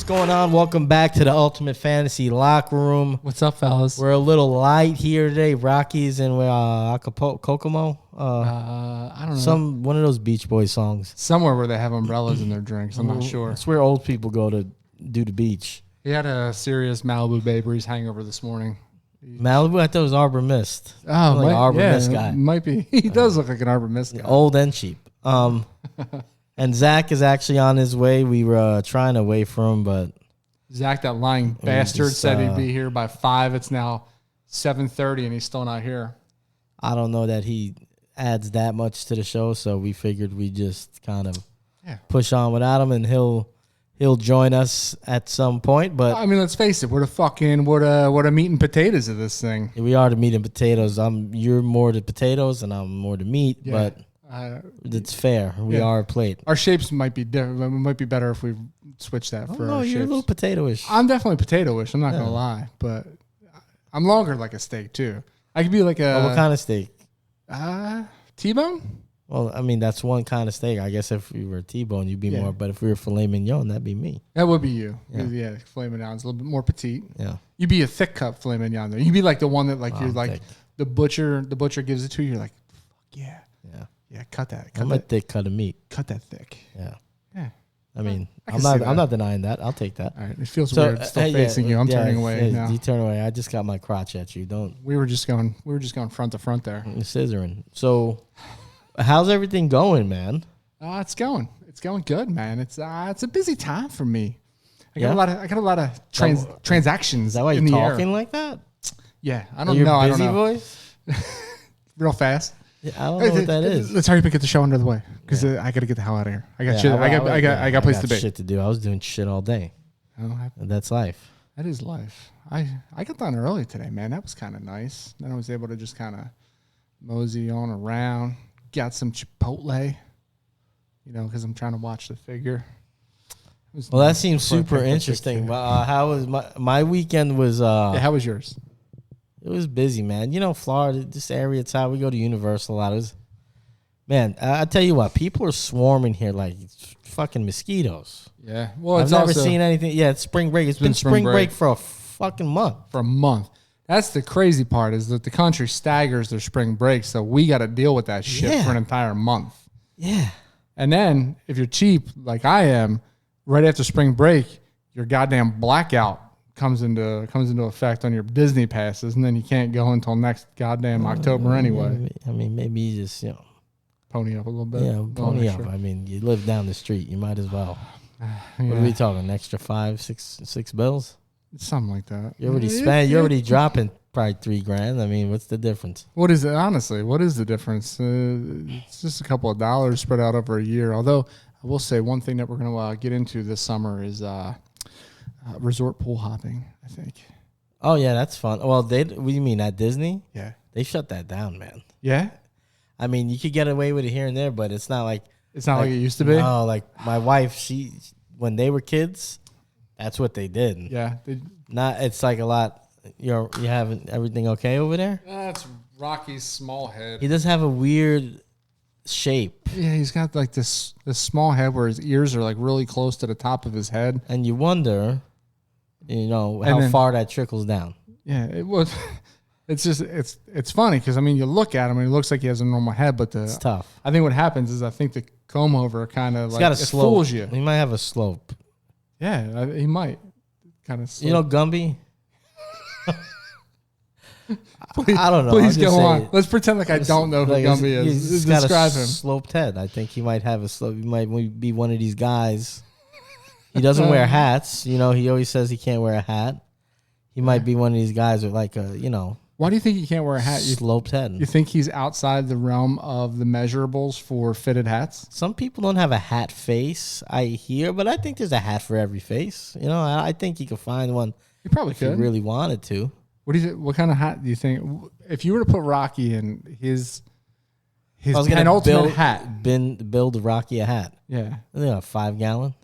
What's going on? Welcome back to the Ultimate Fantasy Locker Room. What's up, fellas? We're a little light here today. Rockies and Kokomo. I don't know. One of those Beach Boys songs. Somewhere where they have umbrellas in their drinks. I'm not sure. It's where old people go to do the beach. He had a serious Malibu Bay Breeze hangover this morning. Malibu, I thought it was Arbor Mist. Oh, like Arbor Mist guy. Might be. He does look like an Arbor Mist guy. Old and cheap. And Zach is actually on his way. We were trying to wait for him, but Zach, that lying bastard, said he'd be here by 5. It's now 7:30, and he's still not here. I don't know that he adds that much to the show, so we figured we just kind of push on without him, and he'll join us at some point. But I mean, let's face it, we're the meat and potatoes of this thing. We are the meat and potatoes. You're more the potatoes, and I'm more the meat. Yeah. But it's fair. We are a plate. Our shapes might be different. It might be better if we switch that for our shapes. You're a little potato-ish. I'm definitely potato-ish. I'm not gonna lie, but I'm longer like a steak too. I could be like a. What kind of steak? T-bone. Well, I mean that's one kind of steak. I guess if we were T-bone, you'd be more. But if we were filet mignon, that'd be me. That would be you. Yeah, filet mignon's a little bit more petite. Yeah. You'd be a thick cut filet mignon though. You'd be like the one that you're like thick. The butcher gives it to you. You're like, fuck yeah. Yeah. Yeah, cut that. I'm a thick cut of meat. Cut that thick. Yeah. Yeah. I mean, I'm not denying that. I'll take that. All right. It feels weird still facing you. I'm turning away now. You turn away. I just got my crotch at you. Don't. We were just going front to front there. Scissoring. So, how's everything going, man? It's going good, man. It's a busy time for me. I got a lot of transactions. Is that why you're talking like that? Yeah. I don't know. Busy voice? Real fast. Yeah, I don't know what that is. Let's hurry up and get the show under the way because I got to get the hell out of here. I got shit. I got place to be. Shit to do. I was doing shit all day. That's life. That is life. I got done early today, man. That was kind of nice. Then I was able to just kind of mosey on around. Got some Chipotle, because I'm trying to watch the figure. Well, that seems super interesting. How was my weekend? How was yours? It was busy, man. Florida, this area, it's how we go to Universal a lot. Man, I tell you what, people are swarming here like fucking mosquitoes. Yeah. Well, I've never seen anything. Yeah, it's spring break. It's been spring break for a fucking month. For a month. That's the crazy part is that the country staggers their spring break, so we got to deal with that shit for an entire month. Yeah. And then if you're cheap like I am, right after spring break, your goddamn blackout comes into effect on your Disney passes, and then you can't go until next goddamn October anyway. I mean, maybe you just pony up a little bit. Yeah, pony up. I mean, you live down the street, you might as well. What are we talking? An extra $5, $6 something like that. You already spent. You're already dropping probably $3,000. I mean, what's the difference? What is it? Honestly, what is the difference? It's just a couple of dollars spread out over a year. Although I will say one thing that we're going to get into this summer is resort pool hopping, I think. Oh, yeah, that's fun. Well, what do you mean, at Disney? Yeah. They shut that down, man. Yeah? I mean, you could get away with it here and there, but it's not like... It's not like it used to be? No, like my wife, when they were kids, that's what they did. Yeah. It's like a lot... You have everything okay over there? That's Rocky's small head. He does have a weird shape. Yeah, he's got like this small head where his ears are like really close to the top of his head. And you wonder... how far that trickles down. Yeah, it was. It's just it's funny because I mean you look at him and it looks like he has a normal head, but it's tough. I think what happens is I think the comb over kind of got a slope. Fools you. He might have a slope. Yeah, he might kind of. Slope. Gumby. I don't know. Please go on. Let's pretend like I don't know who Gumby is. He's got a sloped head. I think he might have a slope. He might be one of these guys. He doesn't wear hats. He always says he can't wear a hat. He might be one of these guys with like a, Why do you think he can't wear a hat? Sloped head. You think he's outside the realm of the measurables for fitted hats? Some people don't have a hat face, I hear, but I think there's a hat for every face. I think you could find one. You probably could. If you really wanted to. What kind of hat do you think? If you were to put Rocky in his penultimate hat. Build Rocky a hat. Yeah. A 5-gallon.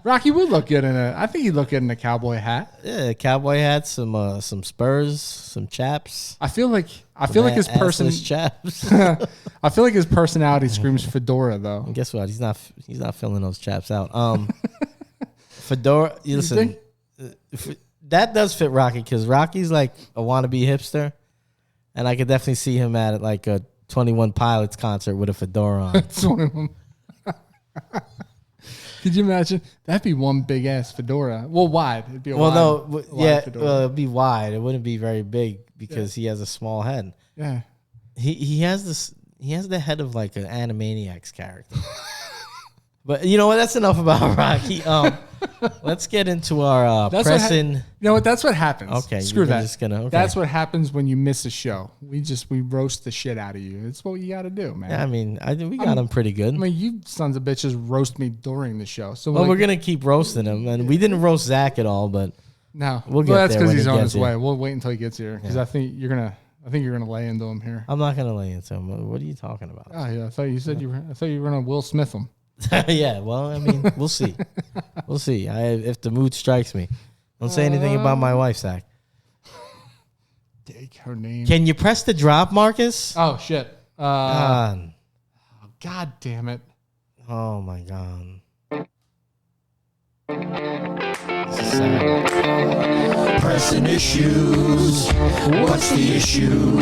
Rocky would look good in a. I think he'd look good in a cowboy hat. Yeah, cowboy hat, some Spurs, some chaps. I feel like his chaps. I feel like his personality screams fedora though. And guess what? He's not filling those chaps out. Fedora. Listen, that does fit Rocky because Rocky's like a wannabe hipster, and I could definitely see him at like a 21 Pilots concert with a fedora on. 21. Could you imagine? That'd be one big ass fedora. Well, wide. It'd be a wide fedora. Well, it'd be wide. It wouldn't be very big because he has a small head. Yeah. He has this. He has the head of like an Animaniacs character. But you know what? That's enough about Rocky. Let's get into our pressing. You know what? That's what happens. Okay, screw that. Okay. That's what happens when you miss a show. We roast the shit out of you. It's what you got to do, man. Yeah, I mean, we got him pretty good. I mean, you sons of bitches roast me during the show. So we're gonna keep roasting him, and we didn't roast Zach at all, but no, we'll get there. That's because he's on his way. We'll wait until he gets here because I think you're gonna lay into him here. I'm not gonna lay into him. What are you talking about? Oh yeah, I thought you said you were gonna Will Smith him. Yeah, well, I mean, we'll see. We'll see. If the mood strikes me. Don't say anything about my wife, Zach. Take her name. Can you press the drop, Marcus? Oh, shit. God damn it. Oh, my God. This is sad. Pressing issues. What's the issue?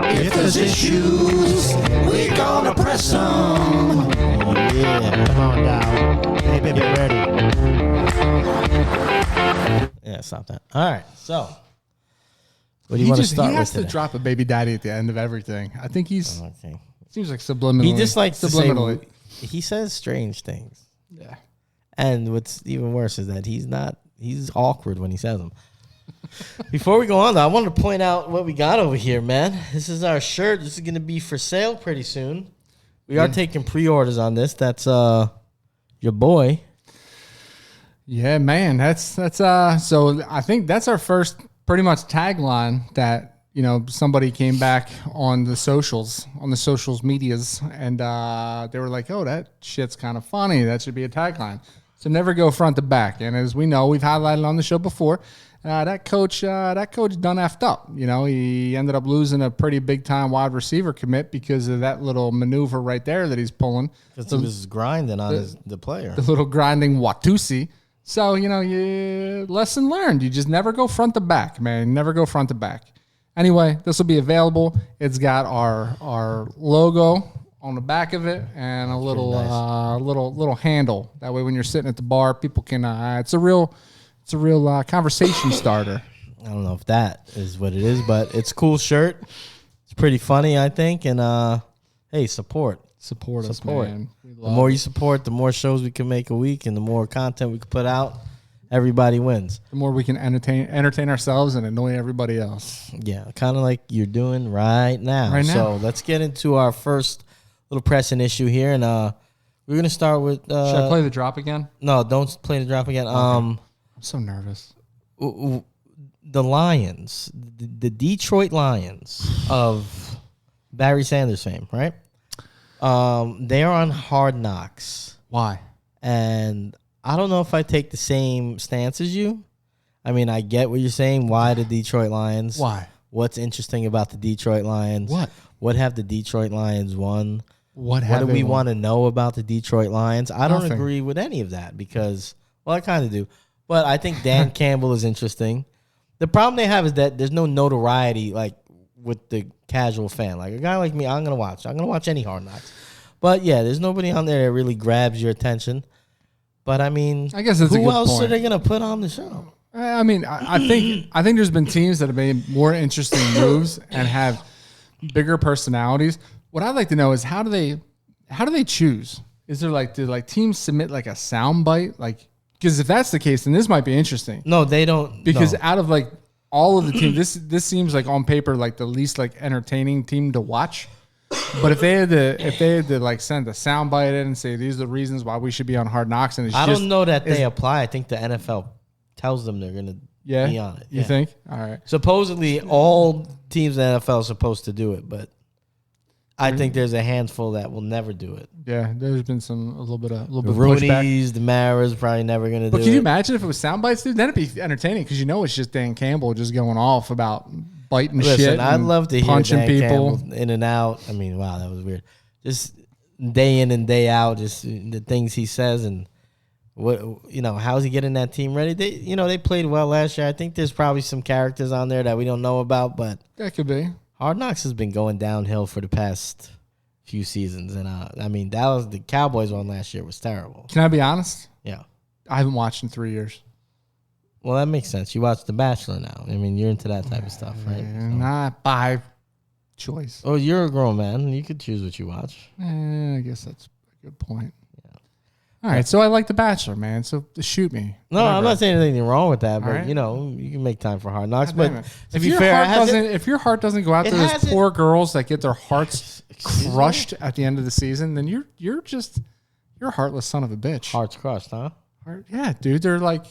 If there's issues, we're gonna press them. Yeah, come on now. Hey, baby, ready. Yeah, stop that. All right, so what do you want to start with? He has today? to drop a baby daddy at the end of everything. I think he's. Okay. Seems like subliminally. He just likes subliminally. to say. He says strange things. Yeah. And what's even worse is that he's awkward when he says them. Before we go on, though, I wanted to point out what we got over here, man. This is our shirt. This is going to be for sale pretty soon. We are taking pre-orders on this. That's your boy. Yeah, man. That's so I think that's our first pretty much tagline that, you know, somebody came back on the socials medias, and they were like, "Oh, that shit's kind of funny. That should be a tagline." So never go front to back. And as we know, we've highlighted on the show before, that coach done effed up. You know, he ended up losing a pretty big time wide receiver commit because of that little maneuver right there that he's pulling. Because he was grinding on the player. The little grinding Watusi. So, you know, lesson learned. You just never go front to back, man. Never go front to back. Anyway, this will be available. It's got our logo on the back of it and a little nice. little handle. That way, when you're sitting at the bar, people can. It's a real conversation starter. I don't know if that is what it is, but it's a cool shirt. It's pretty funny, I think. And hey, support us, man. The more you support, the more shows we can make a week, and the more content we can put out. Everybody wins. The more we can entertain ourselves and annoy everybody else. Yeah, kind of like you're doing right now. So let's get into our first little pressing issue here, and we're gonna start with. Should I play the drop again? No, don't play the drop again. Okay. I'm so nervous. The Lions, the Detroit Lions of Barry Sanders fame, right? They are on Hard Knocks. Why? And I don't know if I take the same stance as you. I mean, I get what you're saying. Why the Detroit Lions? Why? What's interesting about the Detroit Lions? What? What have the Detroit Lions won? What do we want to know about the Detroit Lions? I don't Nothing. agree with any of that because, well, I kind of do. But I think Dan Campbell is interesting. The problem they have is that there's no notoriety like with the casual fan. Like a guy like me, I'm going to watch any Hard Knocks. But yeah, there's nobody on there that really grabs your attention. But I mean, I guess that's a who good else point. are they going to put on the show? I mean, I think there's been teams that have made more interesting moves and have bigger personalities. What I'd like to know is how do they choose? Is there do teams submit like a sound bite? Like, because if that's the case, then this might be interesting. No, they don't. Because out of like all of the teams, this seems like on paper like the least like entertaining team to watch. But if they had to like send a sound bite in and say these are the reasons why we should be on Hard Knocks, and I don't know that they apply. I think the NFL tells them they're going to be on it. You think? All right. Supposedly, all teams in the NFL are supposed to do it, but I think there's a handful that will never do it. Yeah, there's been a little bit of pushback. Rooney's, the Mara's probably never going to do it. But can you imagine if it was sound bites, dude? Then it'd be entertaining because it's just Dan Campbell just going off about biting shit. I'd love to hear punching Dan people Campbell in and out. I mean, wow, that was weird. Just day in and day out, just the things he says and how's he getting that team ready? They played well last year. I think there's probably some characters on there that we don't know about, but that could be. Hard Knocks has been going downhill for the past few seasons, and the Cowboys one last year was terrible. Can I be honest? Yeah, I haven't watched in 3 years. Well, that makes sense. You watch The Bachelor now. I mean, you're into that type of stuff, right? Not by choice. Oh, you're a grown man. You could choose what you watch. I guess that's a good point. All right, so I like The Bachelor, man. So shoot me. No, whatever. I'm not saying anything wrong with that, but right. you can make time for Hard Knocks. But if your heart doesn't go out to those poor girls that get their hearts crushed at the end of the season, then you're a heartless son of a bitch. Hearts crushed, huh? Yeah, dude. They're like,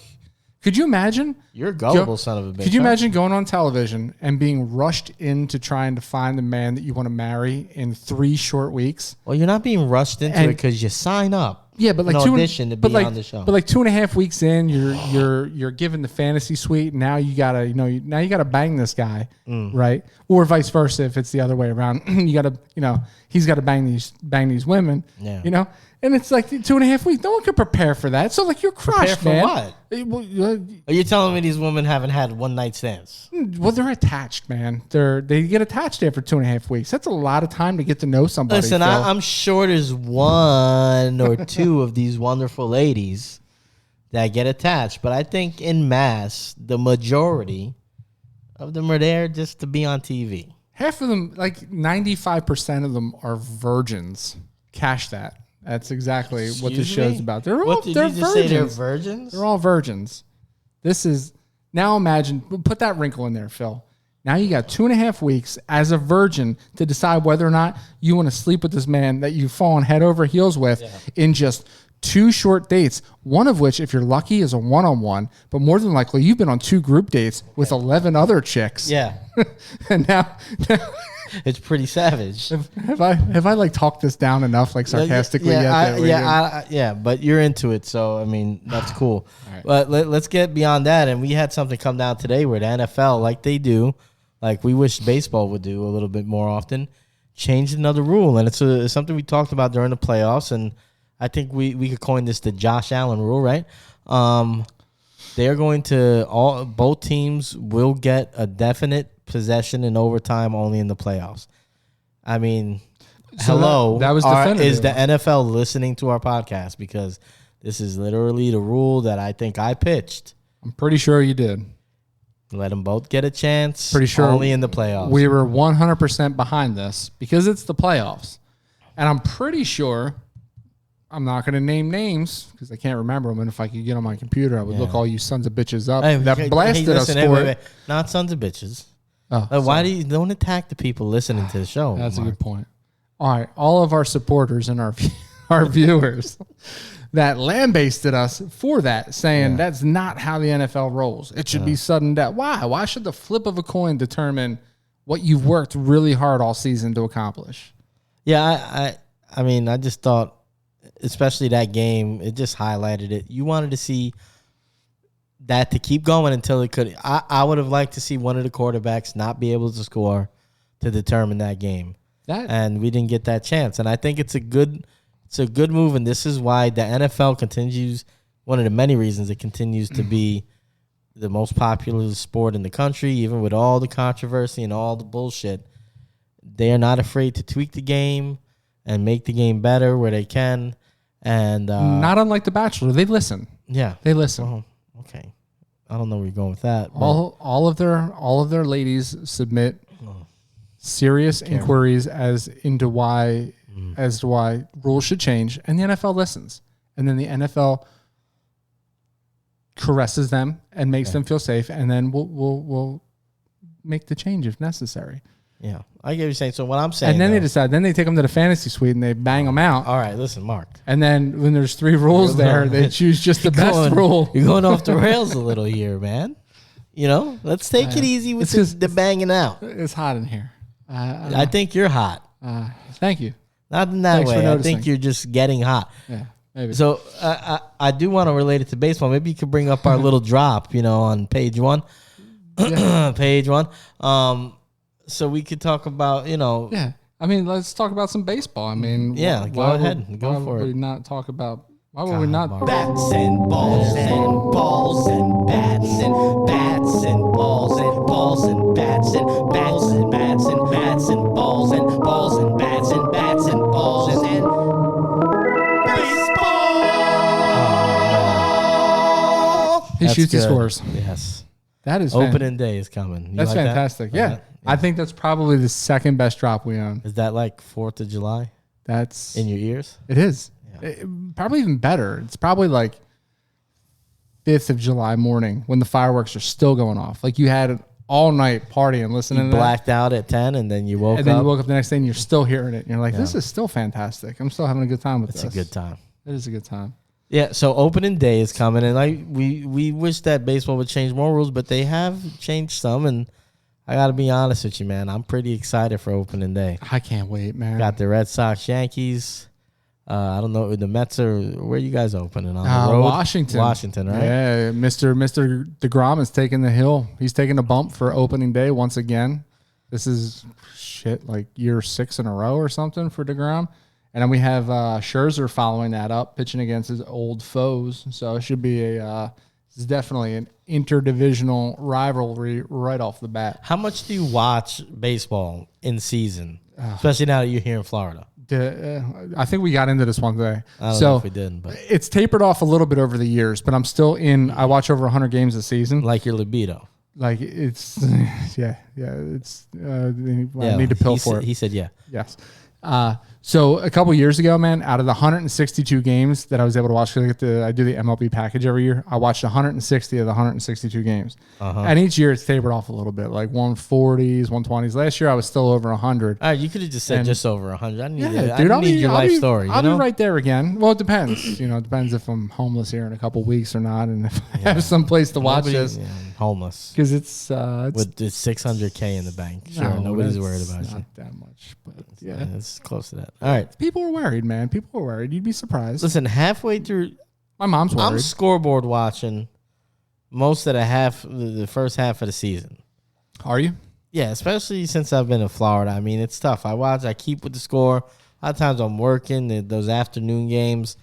could you imagine? You're a gullible son of a bitch. Could you imagine going on television and being rushed into trying to find the man that you want to marry in 3 short weeks? Well, you're not being rushed into it because you sign up. Yeah, but like audition to be on the show. But like 2.5 weeks in, you're given the fantasy suite. And now you gotta bang this guy, right? Or vice versa if it's the other way around. You gotta he's gotta bang these women. Yeah. And it's like 2.5 weeks. No one could prepare for that. So like you're crushed, prepare man. For what? Are you telling me these women haven't had one night stands? Well, they're attached, man. They get attached after 2.5 weeks. That's a lot of time to get to know somebody. Listen, I'm sure there's one or two of these wonderful ladies that get attached, but I think in mass, the majority of them are there just to be on TV. Half of them, like 95% of them, are virgins. Cash that. That's exactly what this show's about. They're virgins. Say they're virgins? They're all virgins. This is now imagine put that wrinkle in there, Phil. Now you got 2.5 weeks as a virgin to decide whether or not you want to sleep with this man that you've fallen head over heels with in just 2 short dates. One of which, if you're lucky, is a one-on-one, but more than likely you've been on 2 group dates with 11 other chicks. Yeah. And now it's pretty savage. Have I like talked this down enough, like sarcastically? Yeah, but you're into it, so I mean that's cool. Right. But let's get beyond that, and we had something come down today where the NFL, like they do, like we wish baseball would do a little bit more often, changed another rule, and it's something we talked about during the playoffs, and I think we could coin this the Josh Allen rule, right? They're going to both teams will get a definite possession in overtime only in the playoffs. I mean, so that was definitive. Is the NFL listening to our podcast? Because this is literally the rule that I think I pitched. I'm pretty sure you did. Let them both get a chance. Pretty sure only in the playoffs. We were 100% behind this because it's the playoffs, and I'm pretty sure. I'm not going to name names because I can't remember them. And if I could get on my computer, I would look all you sons of bitches up that blasted us for it. Not sons of bitches. Oh, why don't attack the people listening to the show? That's Mark. A good point. All right. All of our supporters and our viewers that lambasted us for that, saying that's not how the NFL rolls. It should be sudden death. Why? Why should the flip of a coin determine what you've worked really hard all season to accomplish? Yeah, I mean, I just thought, especially that game, it just highlighted it. You wanted to see that to keep going until it could. I would have liked to see one of the quarterbacks not be able to score to determine that game. And we didn't get that chance. And I think it's a good move, and this is why the NFL continues, one of the many reasons it continues to be the most popular sport in the country, even with all the controversy and all the bullshit. They are not afraid to tweak the game and make the game better where they can. And not unlike The Bachelor, they listen. Yeah, they listen. Well, okay, I don't know where you're going with that. All of their ladies submit serious inquiries as to why rules should change, and the NFL listens, and then the NFL caresses them and makes them feel safe, and then we'll make the change if necessary. Yeah, I get what you're saying. So what I'm saying, and then they decide. Then they take them to the fantasy suite and they bang them out. All right, listen, Mark. And then when there's 3 rules there, they choose just the best rule. You're going off the rails a little here, man. Let's take it easy with the banging out. It's hot in here. I think you're hot. Thank you. Not in that Thanks for way. I noticing. think you're just getting hot. Yeah, maybe. So I do want to relate it to baseball. Maybe you could bring up our little drop, on page 1. Page 1. So we could talk about, Yeah. I mean, let's talk about some baseball. I mean, Yeah, go ahead. Go for Why would it. we not talk about? Why would we not? Bats and balls and balls and bats and bats and balls and balls and bats and bats and bats and bats and balls and balls and bats and bats and balls and baseball. He That's shoots, he good. scores. Yes. That is Opening day is coming. You That's like that? fantastic. Like Yeah. that? I think that's probably the second best drop we own. Is that like 4th of July That's in your ears? It is. Probably even better. It's probably like 5th of July morning when the fireworks are still going off. Like you had an all night party and listening You to that. blacked out at 10 and then you woke up. And then you woke up the next day and you're still hearing it. And you're like, this is still fantastic. I'm still having a good time with It's this. a good time. It is a good time. Yeah, so opening day is coming, and we wish that baseball would change more rules, but they have changed some, and I got to be honest with you, man. I'm pretty excited for opening day. I can't wait, man. Got the Red Sox, Yankees. I don't know, the Mets are, where you guys opening? On the road? Washington. Washington, right? Yeah, Mr. DeGrom is taking the hill. He's taking a bump for opening day once again. This is like year 6 in a row or something for DeGrom. And then we have Scherzer following that up, pitching against his old foes. So it should be it's definitely an interdivisional rivalry right off the bat. How much do you watch baseball in season, especially now that you're here in Florida? I think we got into this one day. I don't know if we didn't, but it's tapered off a little bit over the years, but I'm still I watch over 100 games a season. like your libido. Like it's, it's, I need to pill for it. He said, yeah. Yes. So a couple years ago, man, out of the 162 games that I was able to watch, 'cause I do the MLB package every year. I watched 160 of the 162 games, and each year it's tapered off a little bit, like 140s, 120s. Last year I was still over 100. All right, you could have just said just over 100. I need, I'll need your life story. I'll be right there again. Well, it depends. It depends if I'm homeless here in a couple weeks or not, and if I have some place to watch this. Yeah, homeless. Because it's with the 600K in the bank. Sure, nobody's worried about you. Not that much, but Yeah, it's close to that. All right. People are worried, man. People are worried. You'd be surprised. Listen, halfway through, My mom's worried. I'm scoreboard watching most of the first half of the season. Are you? Yeah, especially since I've been in Florida. I mean, it's tough. I keep with the score. A lot of times I'm working those afternoon games.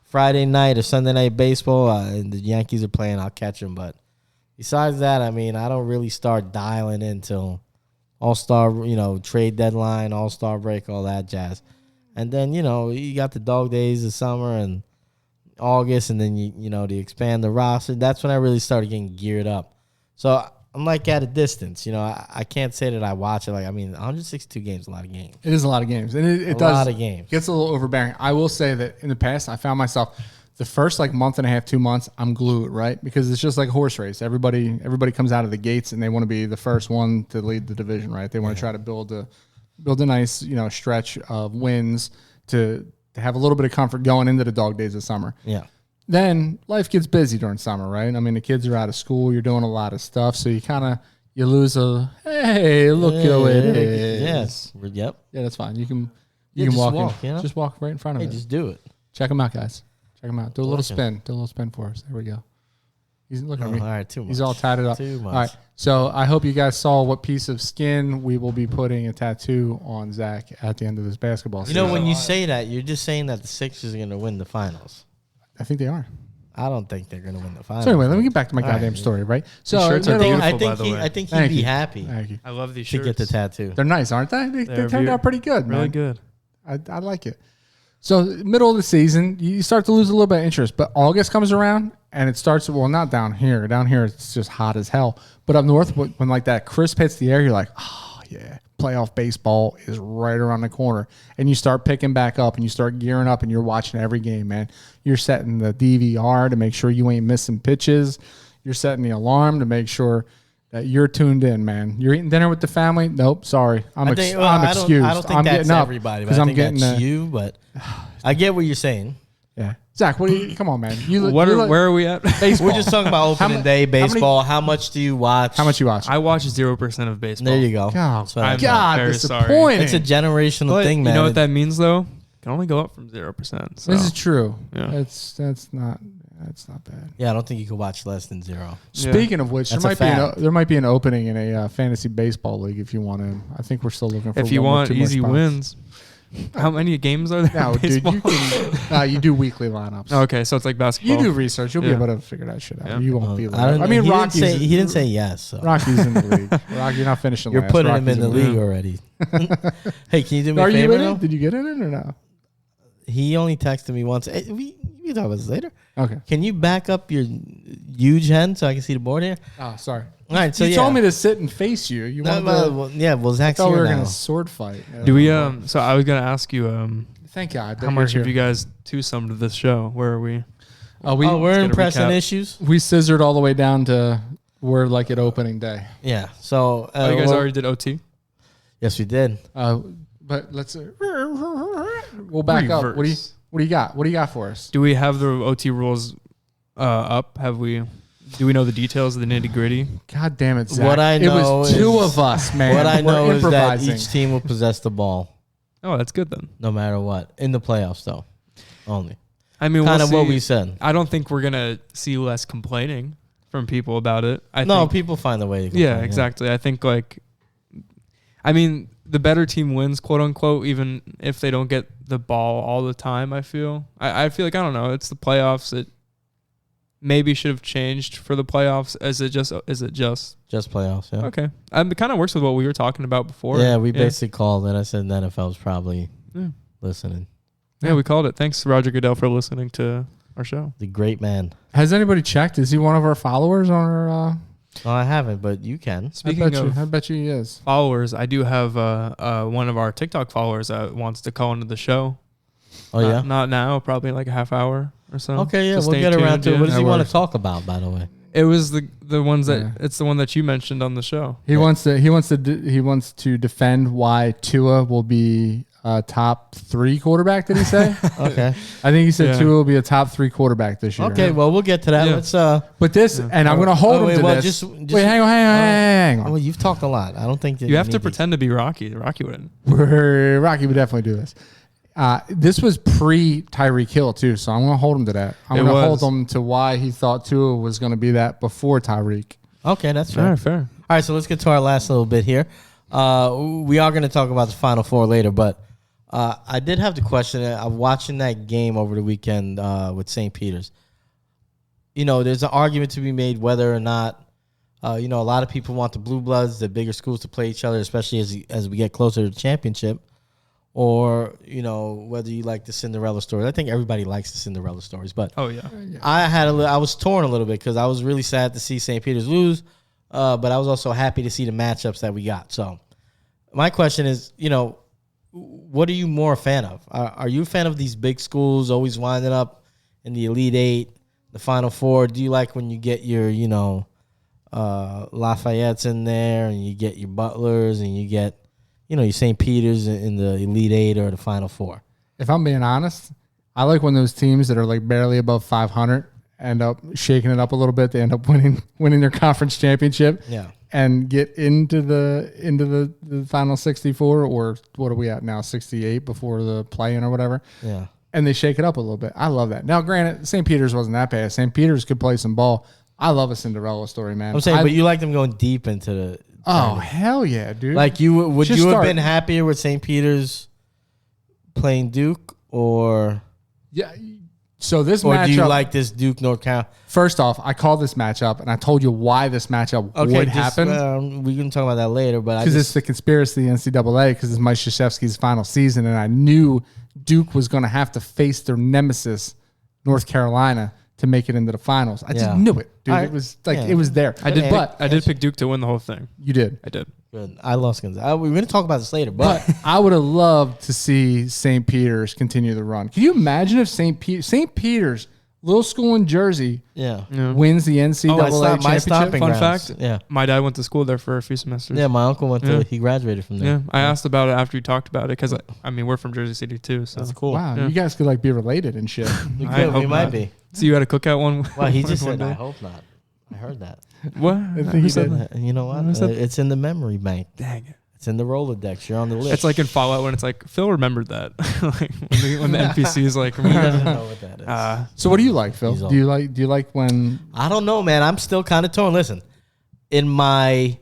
Friday night or Sunday night baseball, and the Yankees are playing, I'll catch them. But besides that, I mean, I don't really start dialing in till All-Star, trade deadline, All-Star break, all that jazz. And then, you got the dog days of summer and August, and then, to expand the roster. That's when I really started getting geared up. So I'm like at a distance. I can't say that I watch it. 162 games is a lot of games. It is a lot of games. And it A does. lot of games. Gets a little overbearing. I will say that in the past, I found myself the first month and a half, 2 months, I'm glued, right? Because it's just like a horse race. Everybody comes out of the gates and they want to be the first one to lead the division, right? They want to try to build a nice, stretch of wins to have a little bit of comfort going into the dog days of summer. Yeah. Then life gets busy during summer, right? I mean, the kids are out of school. You're doing a lot of stuff. So you lose hey, look who it is. Yes. Yep. Yeah, that's fine. You can just walk walk, in. Just walk right in front of Hey, it. just do it. Check them out, guys. Check them out. Do a little Looking. spin. Do a little spin for us. There we go. He's looking at me. All right, too much. He's all tatted up. Too much. All right. So I hope you guys saw what piece of skin we will be putting a tattoo on Zach at the end of this basketball season. When you say that, you're just saying that the Sixers are going to win the finals. I think they are. I don't think they're going to win the finals. So anyway, let me get back to my All goddamn right. story, right? So shirts are beautiful, by the way. I think he'd Thank be you. happy Thank you. I love these to shirts. get the tattoo. They're nice, aren't they? They They're turned out pretty good, really man. good. I like it. So middle of the season, you start to lose a little bit of interest, but August comes around and it starts. Well, not down here. Down here, it's just hot as hell. But up north, when like that crisp hits the air, you're like, oh yeah, playoff baseball is right around the corner, and you start picking back up and you start gearing up and you're watching every game, man. You're setting the DVR to make sure you ain't missing pitches. You're setting the alarm to make sure that you're tuned in, man. You're eating dinner with the family? Nope, sorry. I'm excused. I don't think I'm that's getting up everybody, but because I I'm think getting that's you. But I get what you're saying. Yeah. Zach, what do you? Come on, man. Where are we at? Baseball. We're just talking about opening day baseball. How much do you watch? How much you watch? I watch 0% of baseball. There you go. God, That's what I I'm very disappointing. It's a generational But thing, man. you know what that means, though? It can only go up from 0%. So. This is true. Yeah. That's not bad. Yeah, I don't think you could watch less than 0. Speaking of which, That's there might be an opening in a fantasy baseball league if you want to. I think we're still looking for. If you one or want two more easy spots. wins. How many games are there? No, in dude, baseball? you do weekly lineups. Okay, so it's like basketball. You do research. You'll be Yeah. able to figure that shit out. Yeah. You won't be. I don't know. mean, he Rocky's. he didn't say yes. So. Rocky's in the league. Rocky, you're not finishing. You're last. putting Rocky's him in the league already. Hey, can you do me Are a you favor? in Though? it? Did you get in it or no? He only texted me once. Hey, we can talk about this later. Okay. Can you back up your huge hand so I can see the board here? Oh, sorry. All right. So you told me to sit and face you. You wanted to. Well, Zach's I thought we here were now. gonna sword fight. Do we? So I was gonna ask you. Thank God. How much have you guys two-summed to this show? Where are we? We're in get a pressing recap. issues. We scissored all the way down to where like at opening day. Yeah. So You guys already did OT? Yes, we did. But let's we'll back up. What do you got? What do you got for us? Do we have the OT rules up? Do we know the details of the nitty-gritty? God damn it, Zach. What I know it was two of us, man. What I know We're is that improvising. each team will possess the ball, Oh, that's good then. no matter what, in the playoffs, though. Only I mean, kind we'll of what see. we said. I don't think we're gonna see less complaining from people about it. I No, think, people find a way to. yeah, complain, exactly. I think the better team wins, quote unquote, even if they don't get the ball all the time. I feel like I don't know. It's the playoffs. It maybe should have changed for the playoffs. Is it just Just playoffs. Yeah. okay? It kind of works with what we were talking about before. Yeah, we basically called it. I said the NFL's probably listening. Yeah, we called it. Thanks, Roger Goodell, for listening to our show. The great man. Has anybody checked? Is he one of our followers on our? No, I haven't, but you can. I bet you he is. Followers, I do have one of our TikTok followers that wants to call into the show. Oh yeah. Not now, probably like a half hour or so. Okay, yeah, So we'll stay get around tuned, to it. yeah. What does he That want works. to talk about, by the way? It was the ones that Yeah. it's the one that you mentioned on the show. He wants to defend why Tua will be a top 3 quarterback. Did he say? Okay. I think he said Yeah. Tua will be a top 3 quarterback this year. Okay, well, we'll get to that. Yeah. Let's But this, and I'm going to hold him wait, to well, this. just- Wait, hang on. well, you've talked a lot. I don't think that You have to need pretend to be Rocky. Rocky wouldn't. Rocky would definitely do this. This was pre Tyreek Hill too, so I'm going to hold him to that. I'm It going to was. hold him to why he thought Tua was going to be that before Tyreek. these. Okay, that's fair. Fair. All right, so let's get to our last little bit here. We are going to talk about the Final Four later, but I did have the question. I'm watching that game over the weekend with St. Peter's. You know, there's an argument to be made whether or not, a lot of people want the Blue Bloods, the bigger schools, to play each other, especially as we get closer to the championship, or, whether you like the Cinderella stories. I think everybody likes the Cinderella stories, but Oh yeah. I was torn a little bit because I was really sad to see St. Peter's lose, but I was also happy to see the matchups that we got. So my question is, what are you more a fan of? Are you a fan of these big schools always winding up in the Elite Eight, the Final Four? Do you like when you get your, Lafayette's in there and you get your Butlers and you get, your St. Peter's in the Elite Eight or the Final Four? If I'm being honest, I like when those teams that are like barely above 500 end up shaking it up a little bit. They end up winning their conference championship. Yeah. And get into the final 64, or what are we at now, 68 before the play-in or whatever. Yeah. And they shake it up a little bit. I love that. Now, granted, St. Peter's wasn't that bad. St. Peter's could play some ball. I love a Cinderella story, man. I'm saying, but you like them going deep into the oh, tournament. hell yeah, dude. Like would Just you have start. been happier with St. Peter's playing Duke or Yeah. So this do matchup, you like this Duke North Carolina? first off, I called this matchup, and I told you why this matchup would happen. We can talk about that later, but Because it's the conspiracy of the NCAA, because it's Mike Krzyzewski's final season, and I knew Duke was going to have to face their nemesis, North Carolina, to make it into the finals. I just knew it, dude. It was like it was there. I did but pick Duke to win the whole thing. you did. I did. good. I lost Gonzaga. We're going to talk about this later, but But I would have loved to see St. Peter's continue the run. Can you imagine if St. Peter's little school in Jersey Yeah. wins the NCAA my championship. stopping Fun grounds. fact. Yeah. My dad went to school there for a few semesters. Yeah, my uncle went to. Yeah. He graduated from there. Yeah, I asked about it after you talked about it because I mean we're from Jersey City too, so That's cool. Wow, Yeah. you guys could like be related and shit. We, I could, we hope might not. be. So you had a cookout one? Well, he just one said, "I day? hope not." I heard that. What? I think Who he said did. that? You know what? Who said- It's in the memory bank. Dang it. It's in the Rolodex. You're on the list. It's like in Fallout when it's like Phil remembered that, like when the NPC is like, he doesn't know what that is. So what do you like, Phil? He's Do you like when I don't know, man. I'm still kind of torn. Listen, in my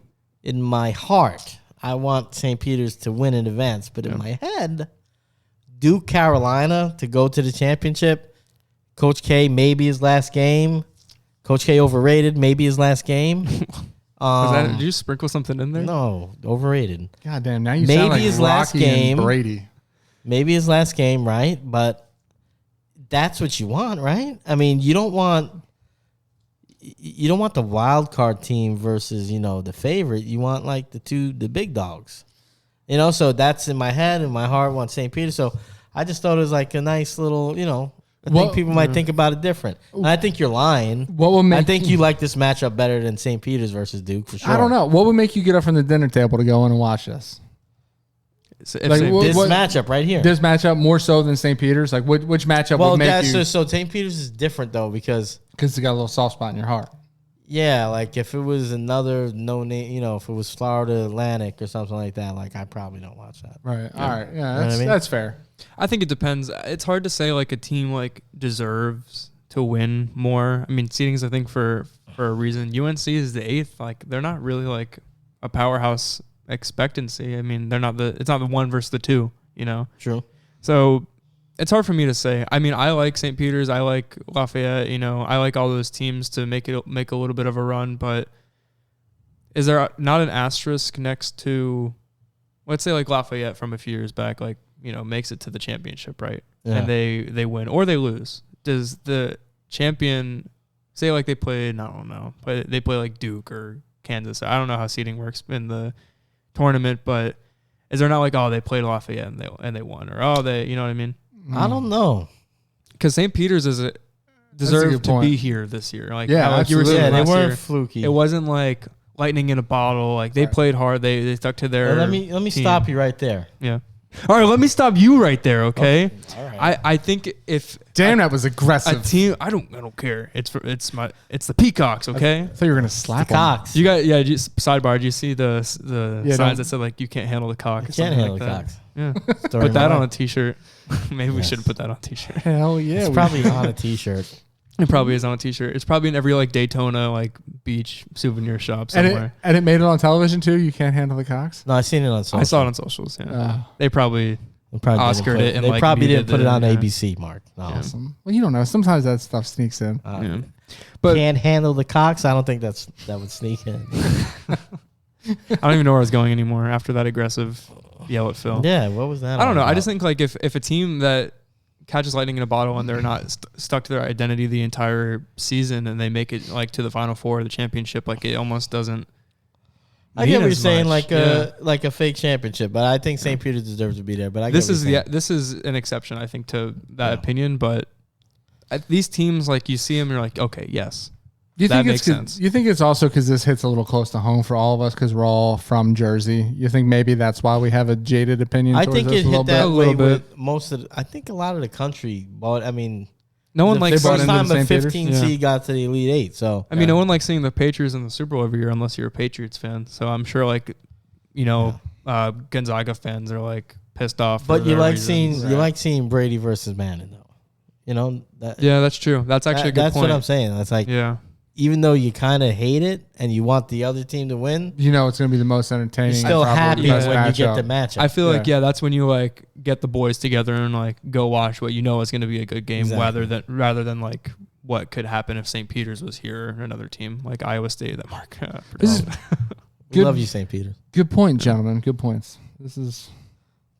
heart, I want St. Peter's to win in advance, but in my head, Duke Carolina to go to the championship. Coach K, maybe his last game. Coach K overrated, maybe his last game. did you sprinkle something in there? No, overrated. God damn, now you Maybe sound like his Rocky last game. and Brady. Maybe his last game, right? But that's what you want, right? I mean, you don't want the wild card team versus, the favorite. You want like the big dogs. So that's in my head and my heart wants St. Peter. So I just thought it was like a nice little, I think people might think about it different. And I think you're lying. What will make I think you like this matchup better than St. Peter's versus Duke for sure. I don't know. What would make you get up from the dinner table to go in and watch this? So Like, This what- matchup right here. This matchup more so than St. Peter's? Like which matchup Well, would make that's you so St. Peter's is different though because because it's got a little soft spot in your heart. yeah, like if it was another no name, if it was Florida Atlantic or something like that, like I probably don't watch that. Right. All right. Yeah, what I mean? that's fair. I think it depends. It's hard to say like a team like deserves to win more. I mean, seedings I think for a reason. UNC is the 8th. Like they're not really like a powerhouse expectancy. I mean, it's not the 1 versus the 2, True. So it's hard for me to say. I mean, I like St. Peter's, I like Lafayette, I like all those teams to make a little bit of a run, but is there not an asterisk next to, let's say like Lafayette from a few years back, like, makes it to the championship, right? Yeah. And they win or they lose. Does the champion say like they played, I don't know, they play like Duke or Kansas. I don't know how seeding works in the tournament, but is there not like, oh, they played Lafayette and they won, or oh, they, you know what I mean? I don't know. Because St. Peter's good deserved to point. be here this year. Like, Yeah, like you were absolutely. saying Yeah, they last weren't year, fluky. it wasn't like lightning in a bottle. Like they played hard. They stuck to their. Let me team. stop you right there. Yeah. All right, let me stop you right there, okay? All right. I think if Damn, that was a aggressive. team, I don't care. It's the Peacocks, okay? I thought you were gonna slap him. Cox. You got sidebar. Did you see the Yeah, signs don't- that said like you can't handle the cock? Or Can't something handle like the that? Cox. Yeah. Story Put of that my on a life. T-shirt. Maybe we Yes. should put that on a T-shirt. Hell yeah. It's probably on a T-shirt. It probably is on a T-shirt. It's probably in every like Daytona like beach souvenir shop somewhere. and it made it on television too. You can't handle the Cox. No, I seen it on social. I saw it on socials. Yeah, they probably They probably Oscared didn't put it and, they like, probably muted didn't put it it, on yeah. ABC, Mark. No. Awesome. Well, you don't know. Sometimes that stuff sneaks in. yeah. But Can't handle the Cox. I don't think that would sneak in. I don't even know where I was going anymore after that aggressive yell at Phil. Yeah, what was that? I don't know. all I just about? think like if a team that catches lightning in a bottle and they're not stuck to their identity the entire season and they make it like to the Final Four or the championship, like it almost doesn't. I get mean what you're as saying, much. like a fake championship, but I think St. Peter deserves to be there. But I get This what is you're saying. this is an exception, I think, to that opinion. But these teams, like you see them, you're like, okay, yes, Do you that think makes it's sense. You think it's also because this hits a little close to home for all of us because we're all from Jersey? You think maybe that's why we have a jaded opinion? I towards think this it a little hit that bit? way little with most of. I think a lot of the country bought. I mean, no one the likes. bought first into time the a St. Peter's? 15 Yeah. seed got to the Elite Eight. So I mean, no one likes seeing the Patriots in the Super Bowl every year unless you're a Patriots fan. So I'm sure, like, Gonzaga fans are like pissed off. but for you their like reasons. seeing you like seeing Brady versus Manning though. You know that. Yeah, that's true. That's actually a good that's point. what I'm saying. That's like Yeah. even though you kind of hate it and you want the other team to win, You know, it's going to be the most entertaining. you're still and probably happy the best when you get the matchup. matchup. I feel like Yeah. that's when you like get the boys together and like go watch what you know is going to be a good game, Exactly. rather than like what could happen if St. Peter's was here or another team like Iowa State that Mark. This is We good. love you, St. Peter. Good point, gentlemen. Good points. This is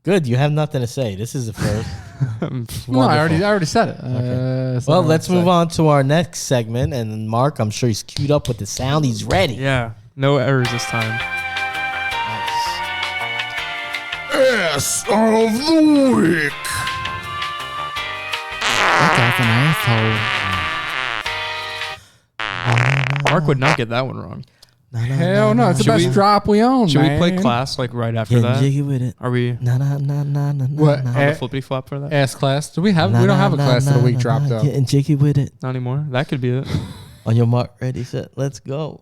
Good. You have nothing to say. This is the first. no. I already said it. Well, let's move on to our next segment. And Mark, I'm sure he's queued up with the sound. He's ready. yeah, no errors this time. S of the week. That's an asshole. Mark would not get that one wrong. Hell no. It's the best drop we own, Should man. we play class like right after Getting that? jiggy with it. Are we Na na na na na What? na. on the flippity flop for that? Ass class. Do we have? We don't have a class of the week drop though. Getting jiggy with it. Not anymore. That could be it. On your mark, ready, set, let's go.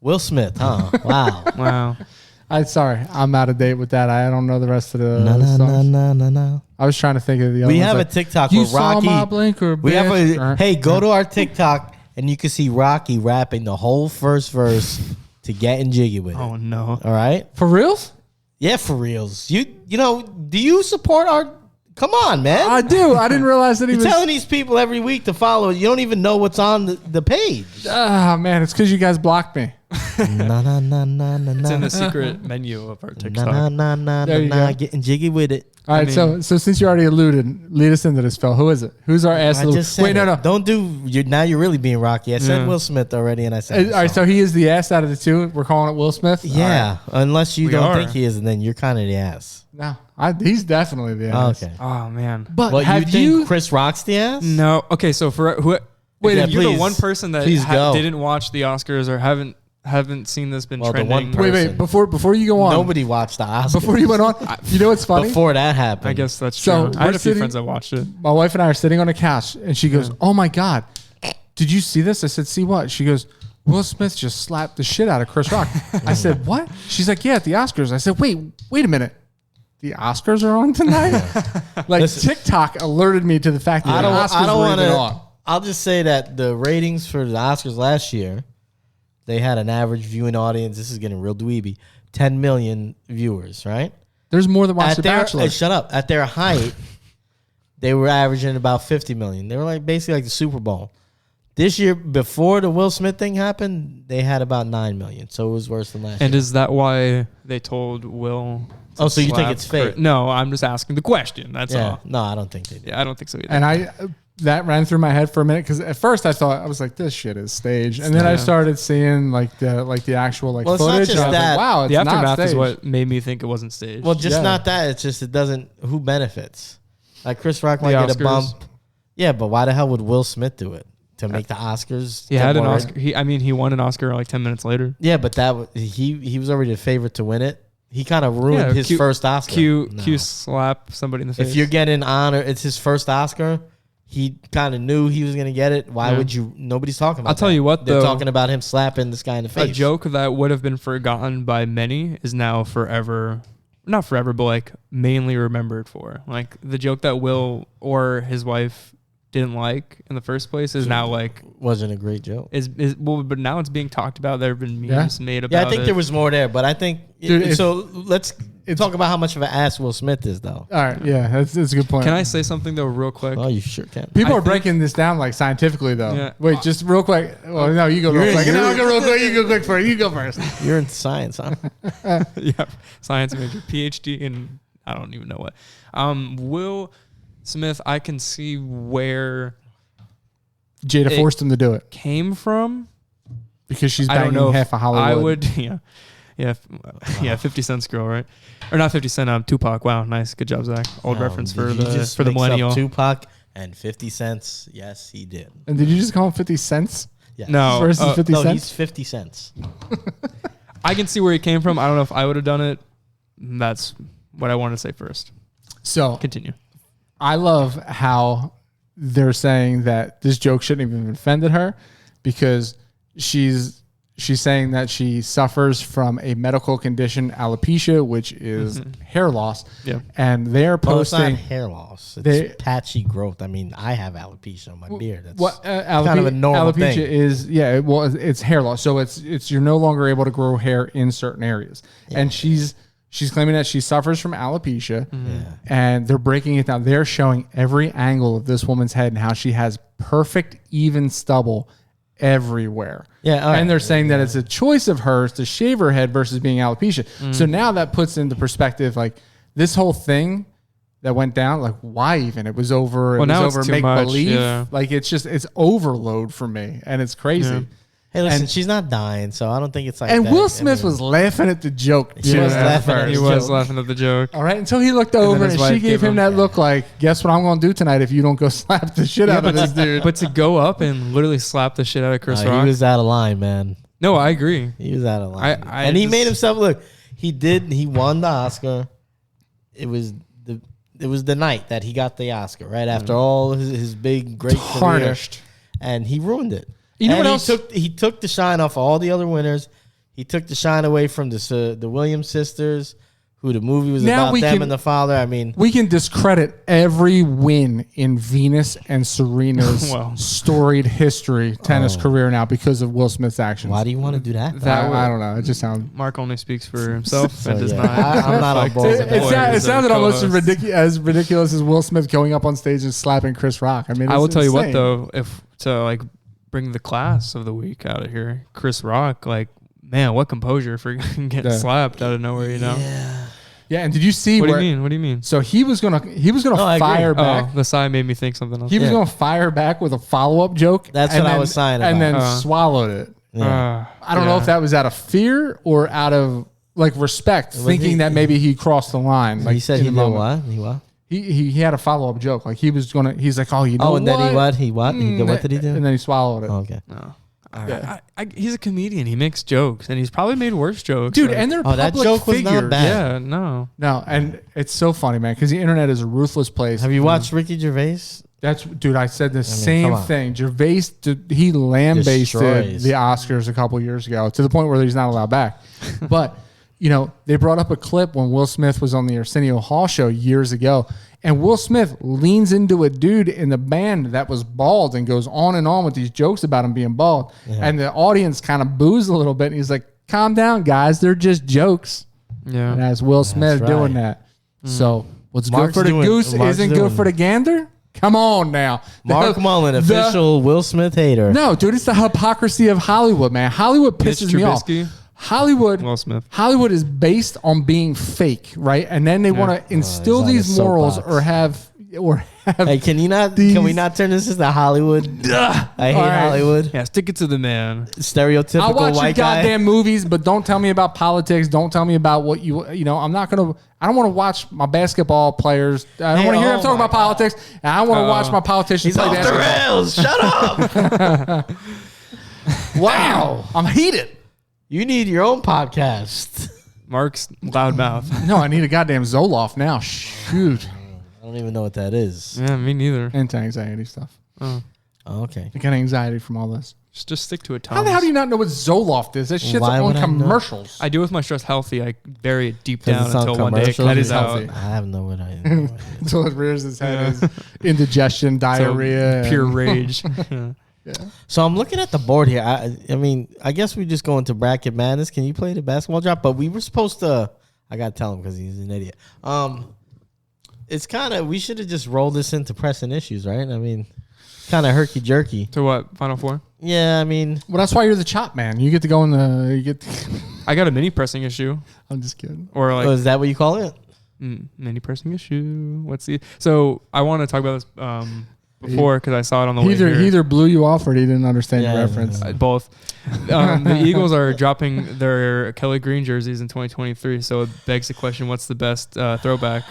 Will Smith, huh? Wow. Wow. Sorry, I'm out of date with that. I don't know the rest of the Na na na songs. na na na. I was trying to think of the other We ones, have a like, TikTok You with saw Rocky. my blinker, We have bitch. hey, go to our TikTok and you can see Rocky rapping the whole first verse to Getting Jiggy with it. Oh no. All right? For reals? Yeah, for reals. You know, do you support our Come on, man. I do. I didn't realize that he You're was. telling these people every week to follow. You don't even know what's on the page. Ah, man, it's because you guys blocked me. Na na na na na It's in na. the secret menu of our Na TikTok. na na na There you na. go. Getting jiggy with it. All right, so since you already alluded, lead us into this, Phil. Who is it? Who's our ass? I just said Wait, no, it. no. Don't do. Now you're really being Rocky. I said Yeah. Will Smith already, and I said. All right, so he is the ass out of the two. We're calling it Will Smith. yeah, unless you We don't are. think he is, and then you're kind of the ass. No, he's definitely the ass. Okay. Oh man. But Well, you have think you? Chris Rock's the ass? No. Okay. So for who? Wait, Yeah, you're please. the one person that Please go. didn't watch the Oscars or haven't seen this been Well, the trending. one per- Wait. Before you go on, Nobody watched the Oscars. Before you went on, you know what's funny? Before that happened. I guess that's So true. I had we're a few sitting- friends that watched it. My wife and I are sitting on a couch, and she goes, "Oh my god, did you see this?" I said, "See what?" She goes, "Will Smith just slapped the shit out of Chris Rock." I said, "What?" She's like, "Yeah, at the Oscars." I said, "Wait a minute. The Oscars are on tonight?" Like Listen. TikTok alerted me to the fact that I the Oscars don't were want even to. on. I'll just say that the ratings for the Oscars last year, they had an average viewing audience. This is getting real dweeby. 10 million viewers, right? There's more than watch At The their, Bachelor. shut up. At their height, they were averaging about 50 million. They were like basically like the Super Bowl. This year, before the Will Smith thing happened, they had about 9 million. So it was worse than last And year. is that why they told Will? to Oh, so you think slap it's fake? No, I'm just asking the question. That's Yeah. all. No, I don't think they did. Yeah, I don't think so either. And that ran through my head for a minute because at first I thought I was like, this shit is staged, and then I Yeah. started seeing like the actual Well, it's not footage. just And I was that. like, wow, it's the not aftermath is staged. what made me think it wasn't staged. Well, just Yeah. not that. It's just it doesn't. Who benefits? Like Chris Rock might The get a Oscars. bump. Yeah, but why the hell would Will Smith do it to make the Oscars? he get had an more- Oscar. He won an Oscar like 10 minutes later. Yeah, but he was already the favorite to win it. He kind of ruined his first Oscar. Q No. slap somebody in the face. If you're getting honor, it's his first Oscar. He kind of knew he was gonna get it. Why Yeah. would you? Nobody's talking about. I'll tell that. you what, They're though. talking about him slapping this guy in the face. a joke that would have been forgotten by many is now forever, not forever, but like mainly remembered for. Like the joke that Will or his wife didn't like in the first place is now like Wasn't a great joke. is well, but now it's being talked about. There have been memes made about Yeah, I think it. there was more there, but I think Dude, so. Let's talk about how much of an ass Will Smith is, though. All right, yeah, that's a good point. Can I say something though, real quick? Oh, you sure can. People I are think- breaking this down like scientifically though. Yeah. Wait, just real quick. Well, no, you go real quick. No, I'll go real quick. You go quick first. You go first. You're in science, huh? Yeah, science major, PhD in I don't even know what. Will Smith, I can see where Jada It- forced him to do it came from. because she's I don't banging know. half of Hollywood. I would, yeah, 50 Cent's girl, right? Or not 50 Cent, Tupac. Wow, nice, good job, Zach. Old reference for Did he the just for the mix up millennial. Tupac and 50 cents. Yes, he did. And did you just call him 50 cents Yes. No, versus 50 no, cents? he's 50 cents. I can see where he came from. I don't know if I would have done it. That's what I wanted to say first. So Continue. I love how they're saying that this joke shouldn't have even offended her because she's saying that she suffers from a medical condition, alopecia, which is hair loss. Yeah. And they're Well, it's not posting hair loss. It's They- patchy growth. I mean, I have alopecia on my beard. That's what kind of a normal alopecia thing. is. Yeah, well, it's hair loss. So it's you're no longer able to grow hair in certain areas. And she's claiming that she suffers from alopecia, and they're breaking it down. They're showing every angle of this woman's head and how she has perfect, even stubble everywhere. Yeah, all right. And they're saying that it's a choice of hers to shave her head versus being alopecia. So now that puts into perspective, like this whole thing that went down, like why even? It was over. Well, It now was it's over too make much, believe. yeah. Like it's overload for me, and it's crazy. Yeah. Hey, listen, And- she's not dying, so I don't think it's like And that. Will Smith was laughing at the joke. He was at laughing at first. He the was joke. laughing at the joke. All right, until he looked then over his and wife she gave gave him him- that look like, guess what I'm going to do tonight if you don't go slap the shit out of this dude. But to go up and literally slap the shit out of Chris He Rock. was out of line, man. No, I agree. He was out of line. I and he just- made himself look. He won the Oscar. It was the night that he got the Oscar, right after all his big great career, Tarnished. and he ruined it. You know and what else? He took the shine off all the other winners. He took the shine away from the Williams sisters, who the movie was Now about we them can- and the father. I mean, We can discredit every win in Venus and Serena's Well. storied history tennis career now because of Will Smith's actions. why do you want to do that? I don't know. It just sounds. Mark only speaks for himself So, and does yeah, not. I'm not on reflect board his with It, that. employers or sounded almost co-hosts. as ridiculous as Will Smith going up on stage and slapping Chris Rock. I mean, I it's will tell you what insane. though, if to like bring the class of the week out of here, Chris Rock, like man, what composure for getting Yeah. slapped out of nowhere, you know? Yeah, and did you see What do where? you mean? What do you mean? So he was gonna I agree. fire back. Oh, the sign made me think something else. He was Yeah. going to fire back with a follow up joke. That's and what I then- was saying And about. then swallowed it. Yeah. I don't know if that was out of fear or out of like respect, thinking he- that maybe he crossed the line. Like he said in he the did moment. what? He what? He had a follow up joke. Like he was gonna. He's like, oh, you know Oh, and what? then he what? He what? What did he do? And then he swallowed it. Oh, okay. No. He's a comedian. He makes jokes, and he's probably made worse jokes. Dude, Like, and they're Oh, that public joke was figures. not bad. yeah, no. No, and it's so funny, man, because the internet is a ruthless place. Have you watched Ricky Gervais? That's dude. I said the come same on. thing. Gervais, he lambasted Destroys. the Oscars a couple years ago to the point where he's not allowed back. But you know, they brought up a clip when Will Smith was on the Arsenio Hall show years ago, and Will Smith leans into a dude in the band that was bald and goes on with these jokes about him being bald, and the audience kind of boos a little bit. And he's like, "Calm down, guys. They're just jokes." Yeah. And as Will Smith right. doing that, so what's Mark's good for the doing- goose Mark's isn't good doing- for the gander. Come on now. Mark Mullen, the- official Will Smith hater. No, dude, it's the hypocrisy of Hollywood, man. Hollywood pisses me off. Trubisky? Hollywood, Will Smith. Hollywood is based on being fake, right? And then they want to instill he's on these his morals soapbox. or have. Hey, can These- we not turn this into Hollywood? I hate All right. Hollywood. Yeah, stick it to the man. Stereotypical I'll watch your white guy. goddamn movies, but don't tell me about politics. Don't tell me about what you know. I'm not gonna. I don't want to watch my basketball players. I don't Hey, want to hear oh them talk my about politics. And I don't want to watch my politicians He's play off the basketball. rails. Shut up. Wow, I'm heated. You need your own podcast. Mark's loudmouth. No, I need a goddamn Zoloft now. Shoot, I don't even know what that is. Yeah, me neither. anti-anxiety stuff. Oh, okay. I got anxiety from all this. Just stick to it, Tom. How the hell do you not know what Zoloft is? That shit's Why on would I know? commercials. I do with my stress healthy. I bury it deep 'Cause down it's on until one day it commercials? That comes is out. healthy. I have no idea. Until it rears its head as indigestion, diarrhea, Pure and- rage. So I'm looking at the board here. I mean, I guess we just go into bracket madness. Can you play the basketball drop? But we were supposed to. I gotta tell him because he's an idiot. It's kind of we should have just rolled this into pressing issues, right? I mean, kind of herky jerky. To what? Final four? Yeah, I mean, Well, that's why you're the chop man. You get to go in the. You get. I got a mini pressing issue. I'm just kidding. Or like is that what you call it? mini pressing issue. What's the so I want to talk about this before because I saw it on the way He here. either blew you off or he didn't understand Yeah, your reference. Both. The Eagles are dropping their Kelly Green jerseys in 2023, so it begs the question: what's the best throwback?